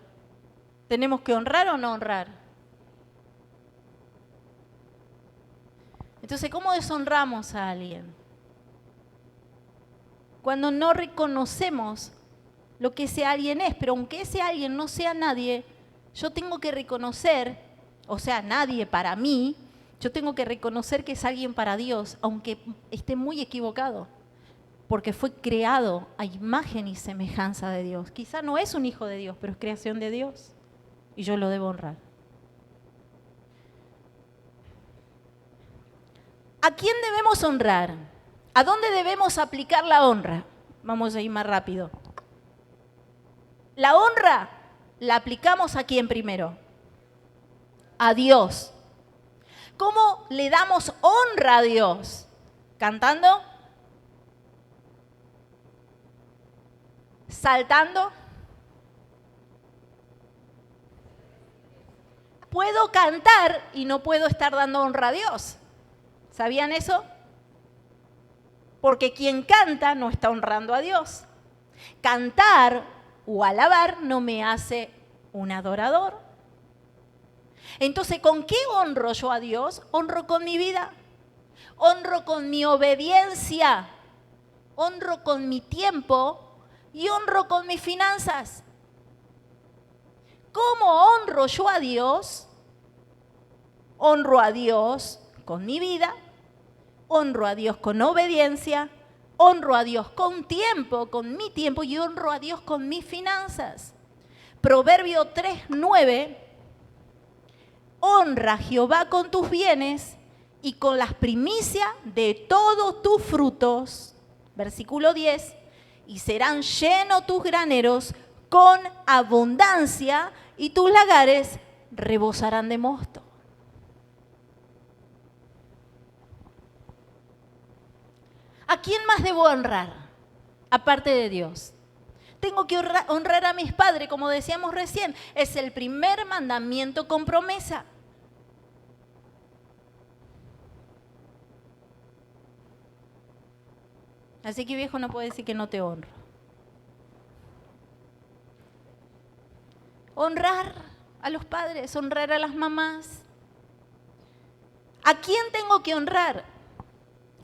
¿Tenemos que honrar o no honrar? Entonces, ¿cómo deshonramos a alguien? Cuando no reconocemos lo que ese alguien es, pero aunque ese alguien no sea nadie, yo tengo que reconocer, o sea, nadie para mí, yo tengo que reconocer que es alguien para Dios, aunque esté muy equivocado, porque fue creado a imagen y semejanza de Dios. Quizá no es un hijo de Dios, pero es creación de Dios y yo lo debo honrar. ¿A quién debemos honrar? ¿A dónde debemos aplicar la honra? Vamos a ir más rápido. La honra la aplicamos a quién primero? A Dios. ¿Cómo le damos honra a Dios? ¿Cantando? ¿Saltando? Puedo cantar y no puedo estar dando honra a Dios. ¿Sabían eso? Porque quien canta no está honrando a Dios. Cantar o alabar no me hace un adorador. Entonces, ¿con qué honro yo a Dios? Honro con mi vida, honro con mi obediencia, honro con mi tiempo y honro con mis finanzas. ¿Cómo honro yo a Dios? Honro a Dios con mi vida, honro a Dios con obediencia, honro a Dios con tiempo, con mi tiempo y honro a Dios con mis finanzas. Proverbio 3:9, honra a Jehová con tus bienes y con las primicias de todos tus frutos. Versículo 10, y serán llenos tus graneros con abundancia y tus lagares rebosarán de mosto. ¿A quién más debo honrar? Aparte de Dios. Tengo que honrar a mis padres, como decíamos recién. Es el primer mandamiento con promesa. Así que viejo, no puede decir que no te honro. Honrar a los padres, honrar a las mamás. ¿A quién tengo que honrar?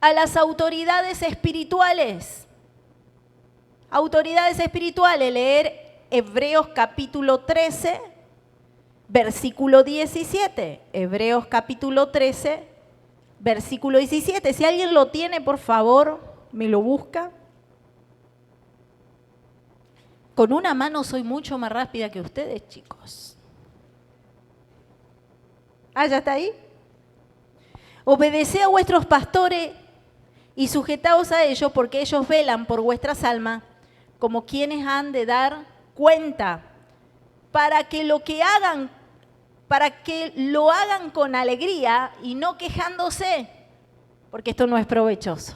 A las autoridades espirituales. Autoridades espirituales, leer Hebreos capítulo 13, versículo 17. Hebreos capítulo 13, versículo 17. Si alguien lo tiene, por favor, me lo busca. Con una mano soy mucho más rápida que ustedes, chicos. ¿Ya está ahí? Obedeced a vuestros pastores y sujetaos a ellos, porque ellos velan por vuestras almas, como quienes han de dar cuenta, para que lo hagan con alegría y no quejándose, porque esto no es provechoso.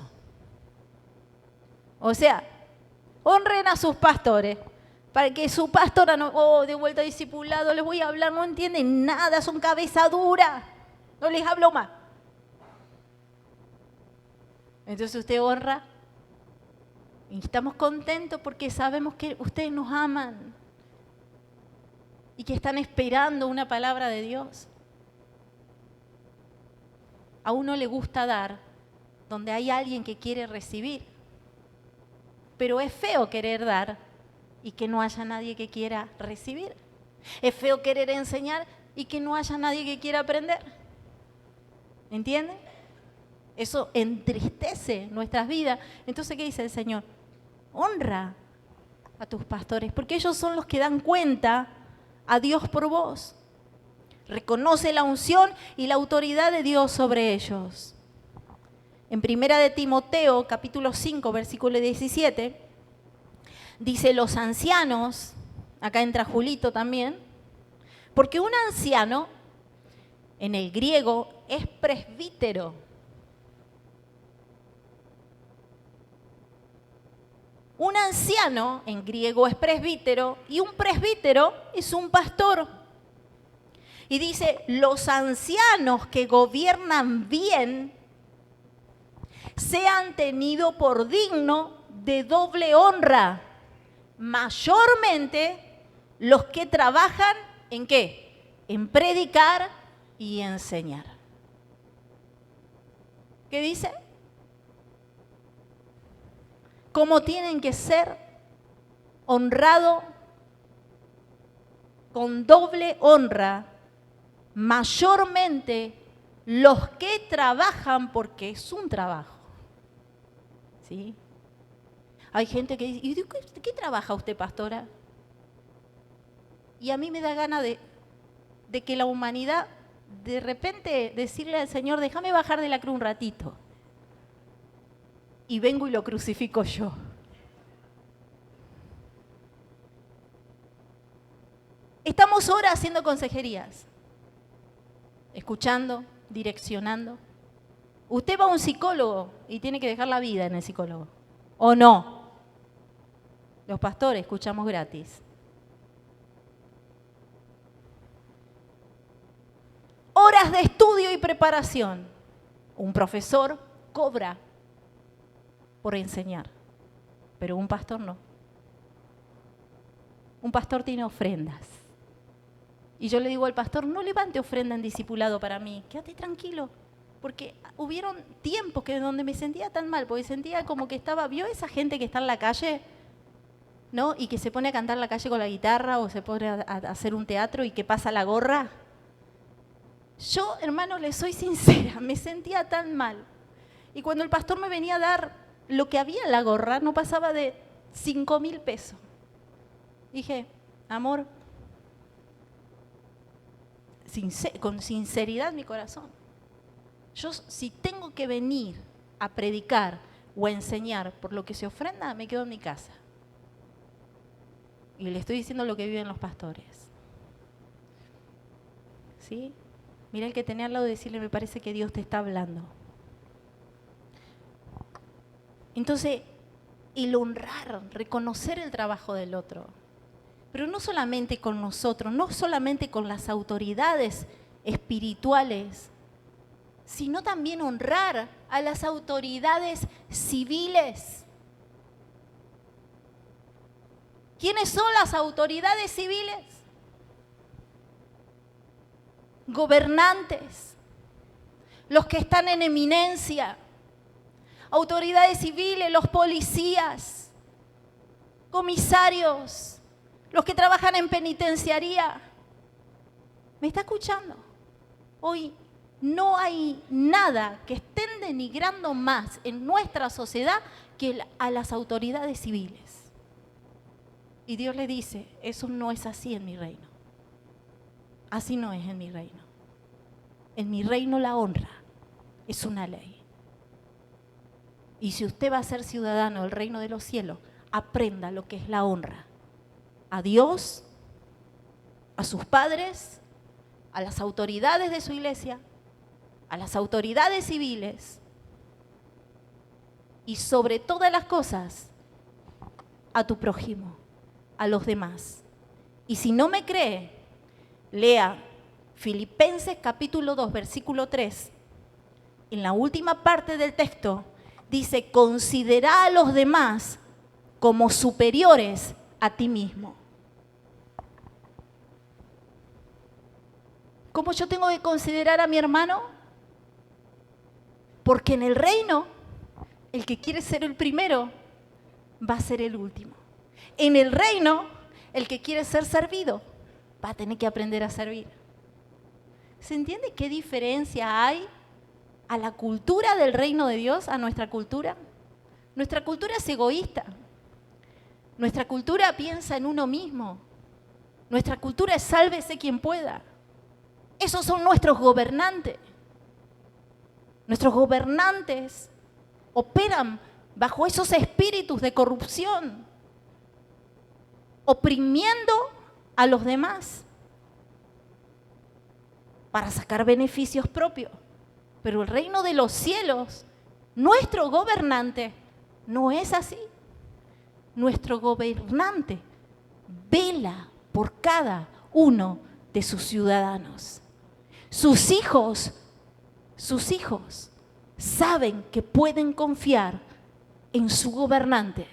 O sea, honren a sus pastores, para que su pastora no, de vuelta a discipulado, les voy a hablar, no entienden nada, son cabeza dura, no les hablo más. Entonces usted honra y estamos contentos porque sabemos que ustedes nos aman y que están esperando una palabra de Dios. A uno le gusta dar donde hay alguien que quiere recibir, pero es feo querer dar y que no haya nadie que quiera recibir. Es feo querer enseñar y que no haya nadie que quiera aprender. ¿Entienden? Eso entristece nuestras vidas. Entonces, ¿qué dice el Señor? Honra a tus pastores, porque ellos son los que dan cuenta a Dios por vos. Reconoce la unción y la autoridad de Dios sobre ellos. En 1 de Timoteo, capítulo 5, versículo 17, dice los ancianos, acá entra Julito también, porque un anciano, en el griego, es presbítero. Un anciano, en griego, es presbítero, y un presbítero es un pastor. Y dice, los ancianos que gobiernan bien sean tenidos por digno de doble honra, mayormente los que trabajan ¿en qué? En predicar y enseñar. ¿Qué dice? Cómo tienen que ser honrados con doble honra, mayormente los que trabajan, porque es un trabajo. ¿Sí? Hay gente que dice, ¿y de qué trabaja usted, pastora? Y a mí me da ganas de que la humanidad, de repente, decirle al Señor, déjame bajar de la cruz un ratito. y vengo y lo crucifico yo. Estamos horas haciendo consejerías, escuchando, direccionando. Usted va a un psicólogo y tiene que dejar la vida en el psicólogo, ¿o no? Los pastores escuchamos gratis. Horas de estudio y preparación. Un profesor cobra por enseñar, pero un pastor no. Un pastor tiene ofrendas. Y yo le digo al pastor, no levante ofrenda en discipulado para mí, quédate tranquilo. Porque hubieron tiempos donde me sentía tan mal, porque sentía como que ¿vio esa gente que está en la calle? ¿No? Y que se pone a cantar en la calle con la guitarra o se pone a hacer un teatro y que pasa la gorra. Yo, hermano, le soy sincera, me sentía tan mal. Y cuando el pastor me venía a dar lo que había en la gorra, no pasaba de 5.000 pesos. Dije, amor, con sinceridad en mi corazón, yo si tengo que venir a predicar o a enseñar por lo que se ofrenda, me quedo en mi casa. Y le estoy diciendo lo que viven los pastores. ¿Sí? Mira el que tenía al lado y decirle, me parece que Dios te está hablando. Entonces, el honrar, reconocer el trabajo del otro. Pero no solamente con nosotros, no solamente con las autoridades espirituales, sino también honrar a las autoridades civiles. ¿Quiénes son las autoridades civiles? Gobernantes, los que están en eminencia, autoridades civiles, los policías, comisarios, los que trabajan en penitenciaría. ¿Me está escuchando? Hoy no hay nada que estén denigrando más en nuestra sociedad que a las autoridades civiles. Y Dios le dice, eso no es así en mi reino. Así no es en mi reino. En mi reino la honra es una ley. Y si usted va a ser ciudadano del reino de los cielos, aprenda lo que es la honra. A Dios, a sus padres, a las autoridades de su iglesia, a las autoridades civiles y sobre todas las cosas, a tu prójimo, a los demás. Y si no me cree, lea Filipenses capítulo 2, versículo 3. En la última parte del texto dice, considera a los demás como superiores a ti mismo. ¿Cómo yo tengo que considerar a mi hermano? Porque en el reino, el que quiere ser el primero va a ser el último. En el reino, el que quiere ser servido va a tener que aprender a servir. ¿Se entiende qué diferencia hay a la cultura del reino de Dios, a nuestra cultura? Nuestra cultura es egoísta. Nuestra cultura piensa en uno mismo. Nuestra cultura es sálvese quien pueda. Esos son nuestros gobernantes. Nuestros gobernantes operan bajo esos espíritus de corrupción, oprimiendo a los demás para sacar beneficios propios. Pero el reino de los cielos, nuestro gobernante, no es así. Nuestro gobernante vela por cada uno de sus ciudadanos. Sus hijos saben que pueden confiar en su gobernante,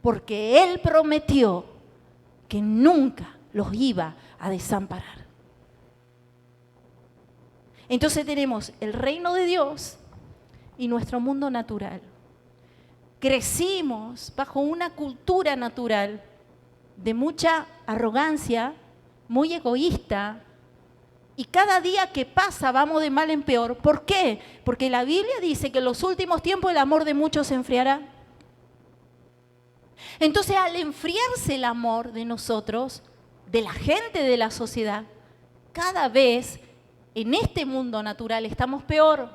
porque él prometió que nunca los iba a desamparar. Entonces tenemos el reino de Dios y nuestro mundo natural. Crecimos bajo una cultura natural de mucha arrogancia, muy egoísta, y cada día que pasa vamos de mal en peor. ¿Por qué? Porque la Biblia dice que en los últimos tiempos el amor de muchos se enfriará. Entonces, al enfriarse el amor de nosotros, de la gente de la sociedad, cada vez en este mundo natural estamos peor.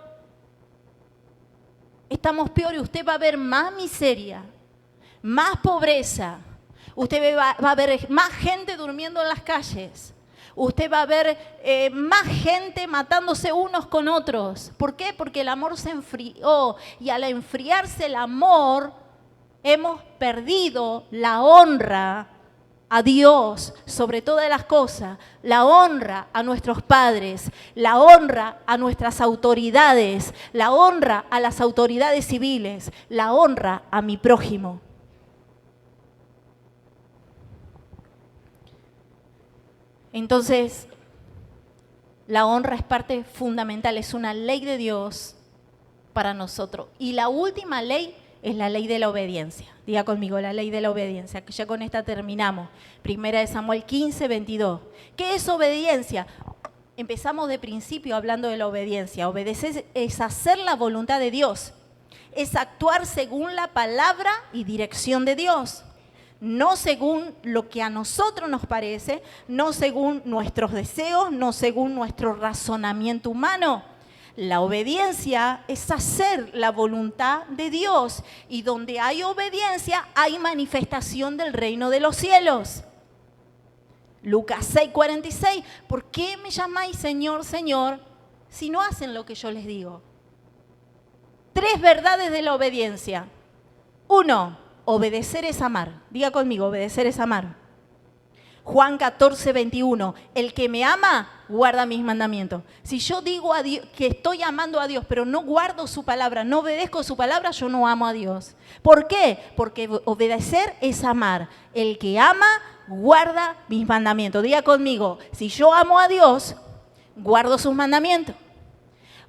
estamos peor y usted va a ver más miseria, más pobreza. Usted va a ver más gente durmiendo en las calles. Usted va a ver más gente matándose unos con otros. ¿Por qué? Porque el amor se enfrió y al enfriarse el amor hemos perdido la honra a Dios sobre todas las cosas, la honra a nuestros padres, la honra a nuestras autoridades, la honra a las autoridades civiles, la honra a mi prójimo. Entonces, la honra es parte fundamental, es una ley de Dios para nosotros. Y la última ley es la ley de la obediencia. Diga conmigo, la ley de la obediencia, que ya con esta terminamos. Primera de Samuel 15, 22. ¿Qué es obediencia? Empezamos de principio hablando de la obediencia. Obedecer es hacer la voluntad de Dios, es actuar según la palabra y dirección de Dios. No según lo que a nosotros nos parece, no según nuestros deseos, no según nuestro razonamiento humano. La obediencia es hacer la voluntad de Dios y donde hay obediencia hay manifestación del reino de los cielos. Lucas 6:46, ¿por qué me llamáis Señor, Señor, si no hacen lo que yo les digo? 3 verdades de la obediencia. 1. Obedecer es amar. Diga conmigo, obedecer es amar. Juan 14, 21. El que me ama, guarda mis mandamientos. Si yo digo a Dios que estoy amando a Dios, pero no guardo su palabra, no obedezco su palabra, yo no amo a Dios. ¿Por qué? Porque obedecer es amar. El que ama, guarda mis mandamientos. Diga conmigo, si yo amo a Dios, guardo sus mandamientos.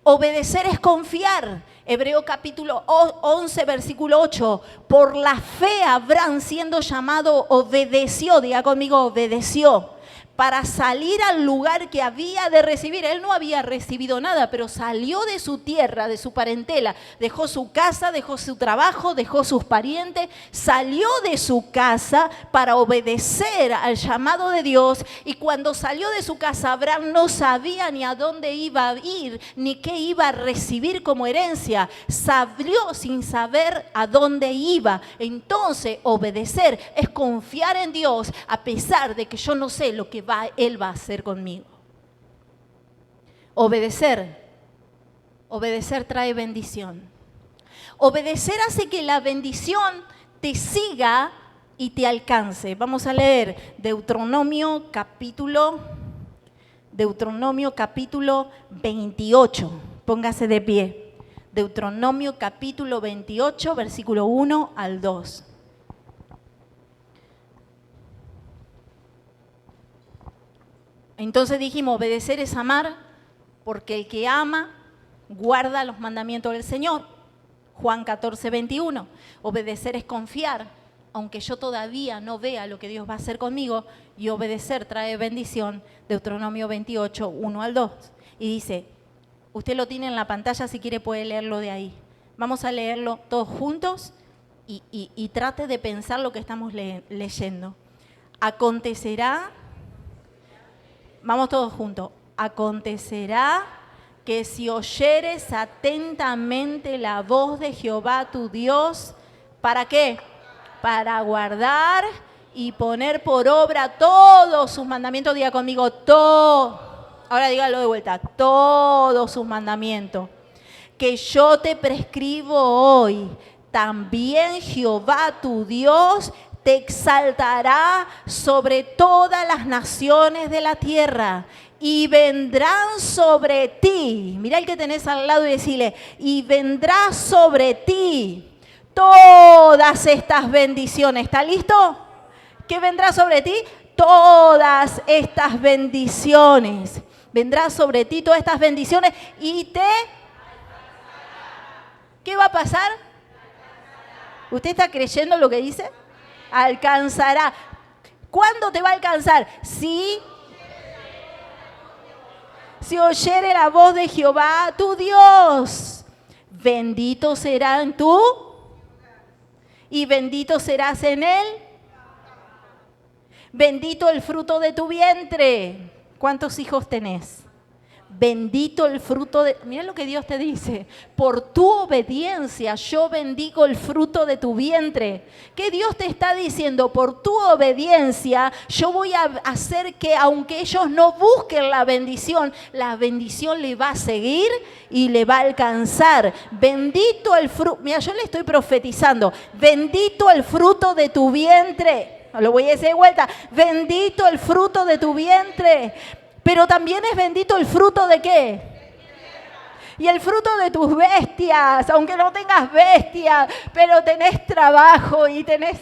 Obedecer es confiar. Hebreo capítulo 11, versículo 8. Por la fe Abraham, siendo llamado, obedeció. Diga conmigo, obedeció. Para salir al lugar que había de recibir. Él no había recibido nada, pero salió de su tierra, de su parentela. Dejó su casa, dejó su trabajo, dejó sus parientes. Salió de su casa para obedecer al llamado de Dios. Y cuando salió de su casa, Abraham no sabía ni a dónde iba a ir, ni qué iba a recibir como herencia. Salió sin saber a dónde iba. Entonces, obedecer es confiar en Dios a pesar de que yo no sé lo que Él va a hacer conmigo. Obedecer trae bendición. Obedecer hace que la bendición te siga y te alcance. Vamos a leer Deuteronomio capítulo 28. Póngase de pie. Deuteronomio capítulo 28, versículo 1 al 2. Entonces dijimos, obedecer es amar, porque el que ama guarda los mandamientos del Señor. Juan 14, 21. Obedecer es confiar, aunque yo todavía no vea lo que Dios va a hacer conmigo, y obedecer trae bendición. Deuteronomio 28, 1 al 2. Y dice, usted lo tiene en la pantalla, si quiere puede leerlo de ahí. Vamos a leerlo todos juntos y trate de pensar lo que estamos leyendo. Acontecerá... Vamos todos juntos. Acontecerá que si oyeres atentamente la voz de Jehová tu Dios, ¿para qué? Para guardar y poner por obra todos sus mandamientos. Diga conmigo, todo. Ahora dígalo de vuelta, todos sus mandamientos. Que yo te prescribo hoy, también Jehová tu Dios te exaltará sobre todas las naciones de la tierra y vendrán sobre ti. Mira el que tenés al lado y decirle, y vendrá sobre ti todas estas bendiciones. ¿Está listo? ¿Qué vendrá sobre ti? Todas estas bendiciones. Vendrá sobre ti todas estas bendiciones y te... ¿Qué va a pasar? ¿Usted está creyendo lo que dice? Alcanzará. ¿Cuándo te va a alcanzar? Si oyere la voz de Jehová, tu Dios. Bendito serán tú y bendito serás en él. Bendito el fruto de tu vientre. ¿Cuántos hijos tenés? Bendito el fruto de... Mira lo que Dios te dice. Por tu obediencia yo bendigo el fruto de tu vientre. ¿Qué Dios te está diciendo? Por tu obediencia yo voy a hacer que aunque ellos no busquen la bendición le va a seguir y le va a alcanzar. Bendito el fruto... Mira, yo le estoy profetizando. Bendito el fruto de tu vientre. Lo voy a decir de vuelta. Bendito el fruto de tu vientre. Pero también es bendito el fruto ¿de qué? Y el fruto de tus bestias, aunque no tengas bestias, pero tenés trabajo y tenés...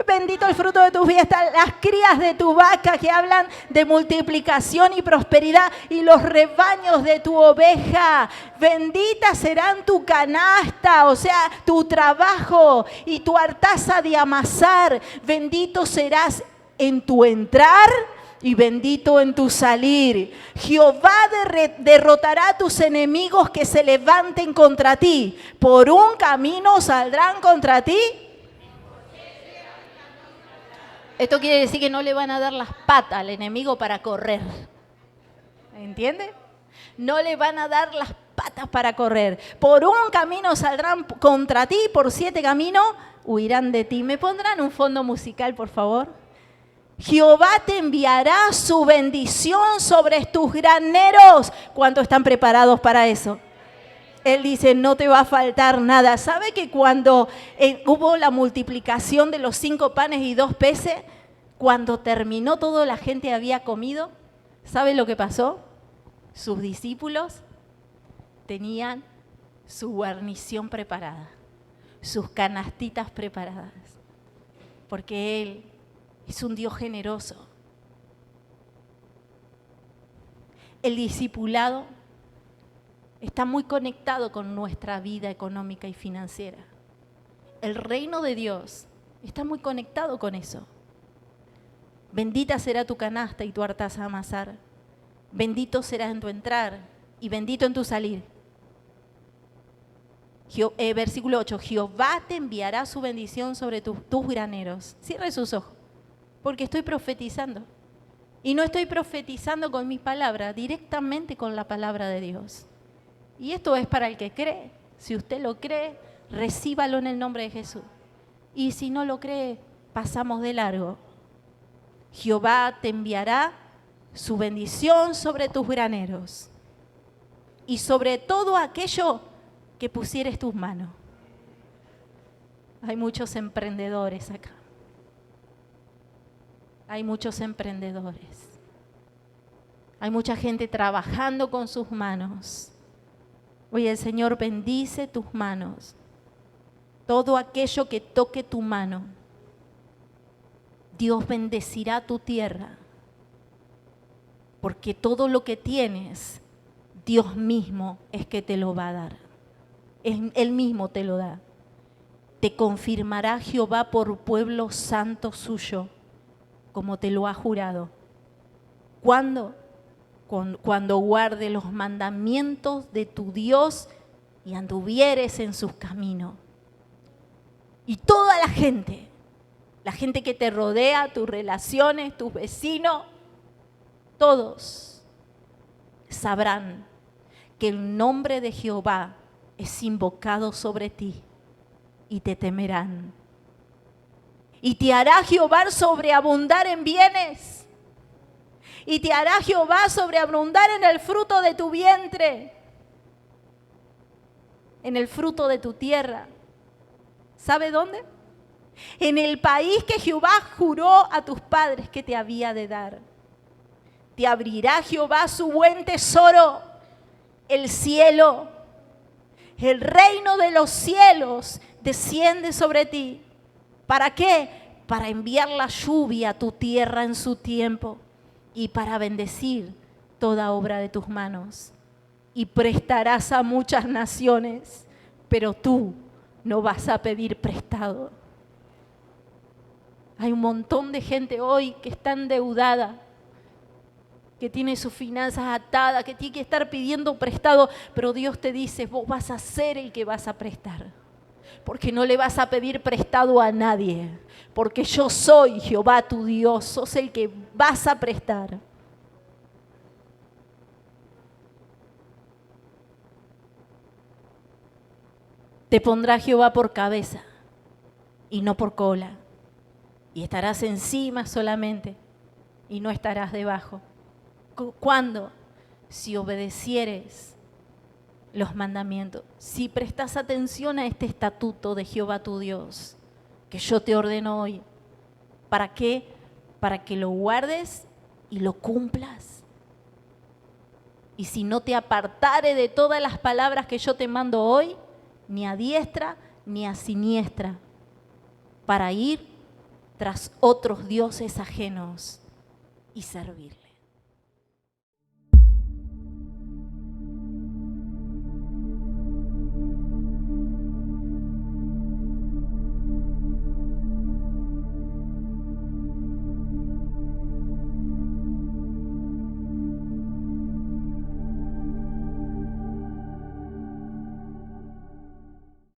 Bendito el fruto de tus bestias, las crías de tu vaca que hablan de multiplicación y prosperidad y los rebaños de tu oveja. Bendita serán tu canasta, o sea, tu trabajo y tu hartaza de amasar. Bendito serás en tu entrar y bendito en tu salir. Jehová derrotará a tus enemigos que se levanten contra ti. Por un camino saldrán contra ti. Esto quiere decir que no le van a dar las patas al enemigo para correr. ¿Entiende? No le van a dar las patas para correr. Por un camino saldrán contra ti, por 7 caminos huirán de ti. ¿Me pondrán un fondo musical, por favor? Jehová te enviará su bendición sobre tus graneros. ¿Cuántos están preparados para eso? Él dice, no te va a faltar nada. ¿Sabe que cuando hubo la multiplicación de los 5 panes y 2 peces, cuando terminó todo, la gente había comido? ¿Sabe lo que pasó? Sus discípulos tenían su guarnición preparada, sus canastitas preparadas, porque Él es un Dios generoso. El discipulado está muy conectado con nuestra vida económica y financiera. El reino de Dios está muy conectado con eso. Bendita será tu canasta y tu hartaza a amasar. Bendito será en tu entrar y bendito en tu salir. Versículo 8. Jehová te enviará su bendición sobre tus graneros. Cierre sus ojos, porque estoy profetizando. Y no estoy profetizando con mis palabras, directamente con la palabra de Dios. Y esto es para el que cree. Si usted lo cree, recíbalo en el nombre de Jesús. Y si no lo cree, pasamos de largo. Jehová te enviará su bendición sobre tus graneros y sobre todo aquello que pusieres tus manos. Hay muchos emprendedores acá. Hay muchos emprendedores. Hay mucha gente trabajando con sus manos. Hoy el Señor bendice tus manos. Todo aquello que toque tu mano, Dios bendecirá tu tierra. Porque todo lo que tienes, Dios mismo es que te lo va a dar. Él mismo te lo da. Te confirmará Jehová por pueblo santo suyo, como te lo ha jurado. ¿Cuándo? Cuando guarde los mandamientos de tu Dios y anduvieres en sus caminos. Y toda la gente que te rodea, tus relaciones, tus vecinos, todos sabrán que el nombre de Jehová es invocado sobre ti y te temerán. Y te hará Jehová sobreabundar en bienes. Y te hará Jehová sobreabundar en el fruto de tu vientre, en el fruto de tu tierra. ¿Sabe dónde? En el país que Jehová juró a tus padres que te había de dar. Te abrirá Jehová su buen tesoro, el cielo. El reino de los cielos desciende sobre ti. ¿Para qué? Para enviar la lluvia a tu tierra en su tiempo y para bendecir toda obra de tus manos. Y prestarás a muchas naciones, pero tú no vas a pedir prestado. Hay un montón de gente hoy que está endeudada, que tiene sus finanzas atadas, que tiene que estar pidiendo prestado, pero Dios te dice, vos vas a ser el que vas a prestar, porque no le vas a pedir prestado a nadie, porque yo soy Jehová tu Dios, sos el que vas a prestar. Te pondrá Jehová por cabeza y no por cola. Y estarás encima solamente y no estarás debajo. ¿Cuándo? Si obedecieres los mandamientos, si prestas atención a este estatuto de Jehová tu Dios, que yo te ordeno hoy. ¿Para qué? Para que lo guardes y lo cumplas. Y si no te apartare de todas las palabras que yo te mando hoy, ni a diestra ni a siniestra, para ir tras otros dioses ajenos y servirles.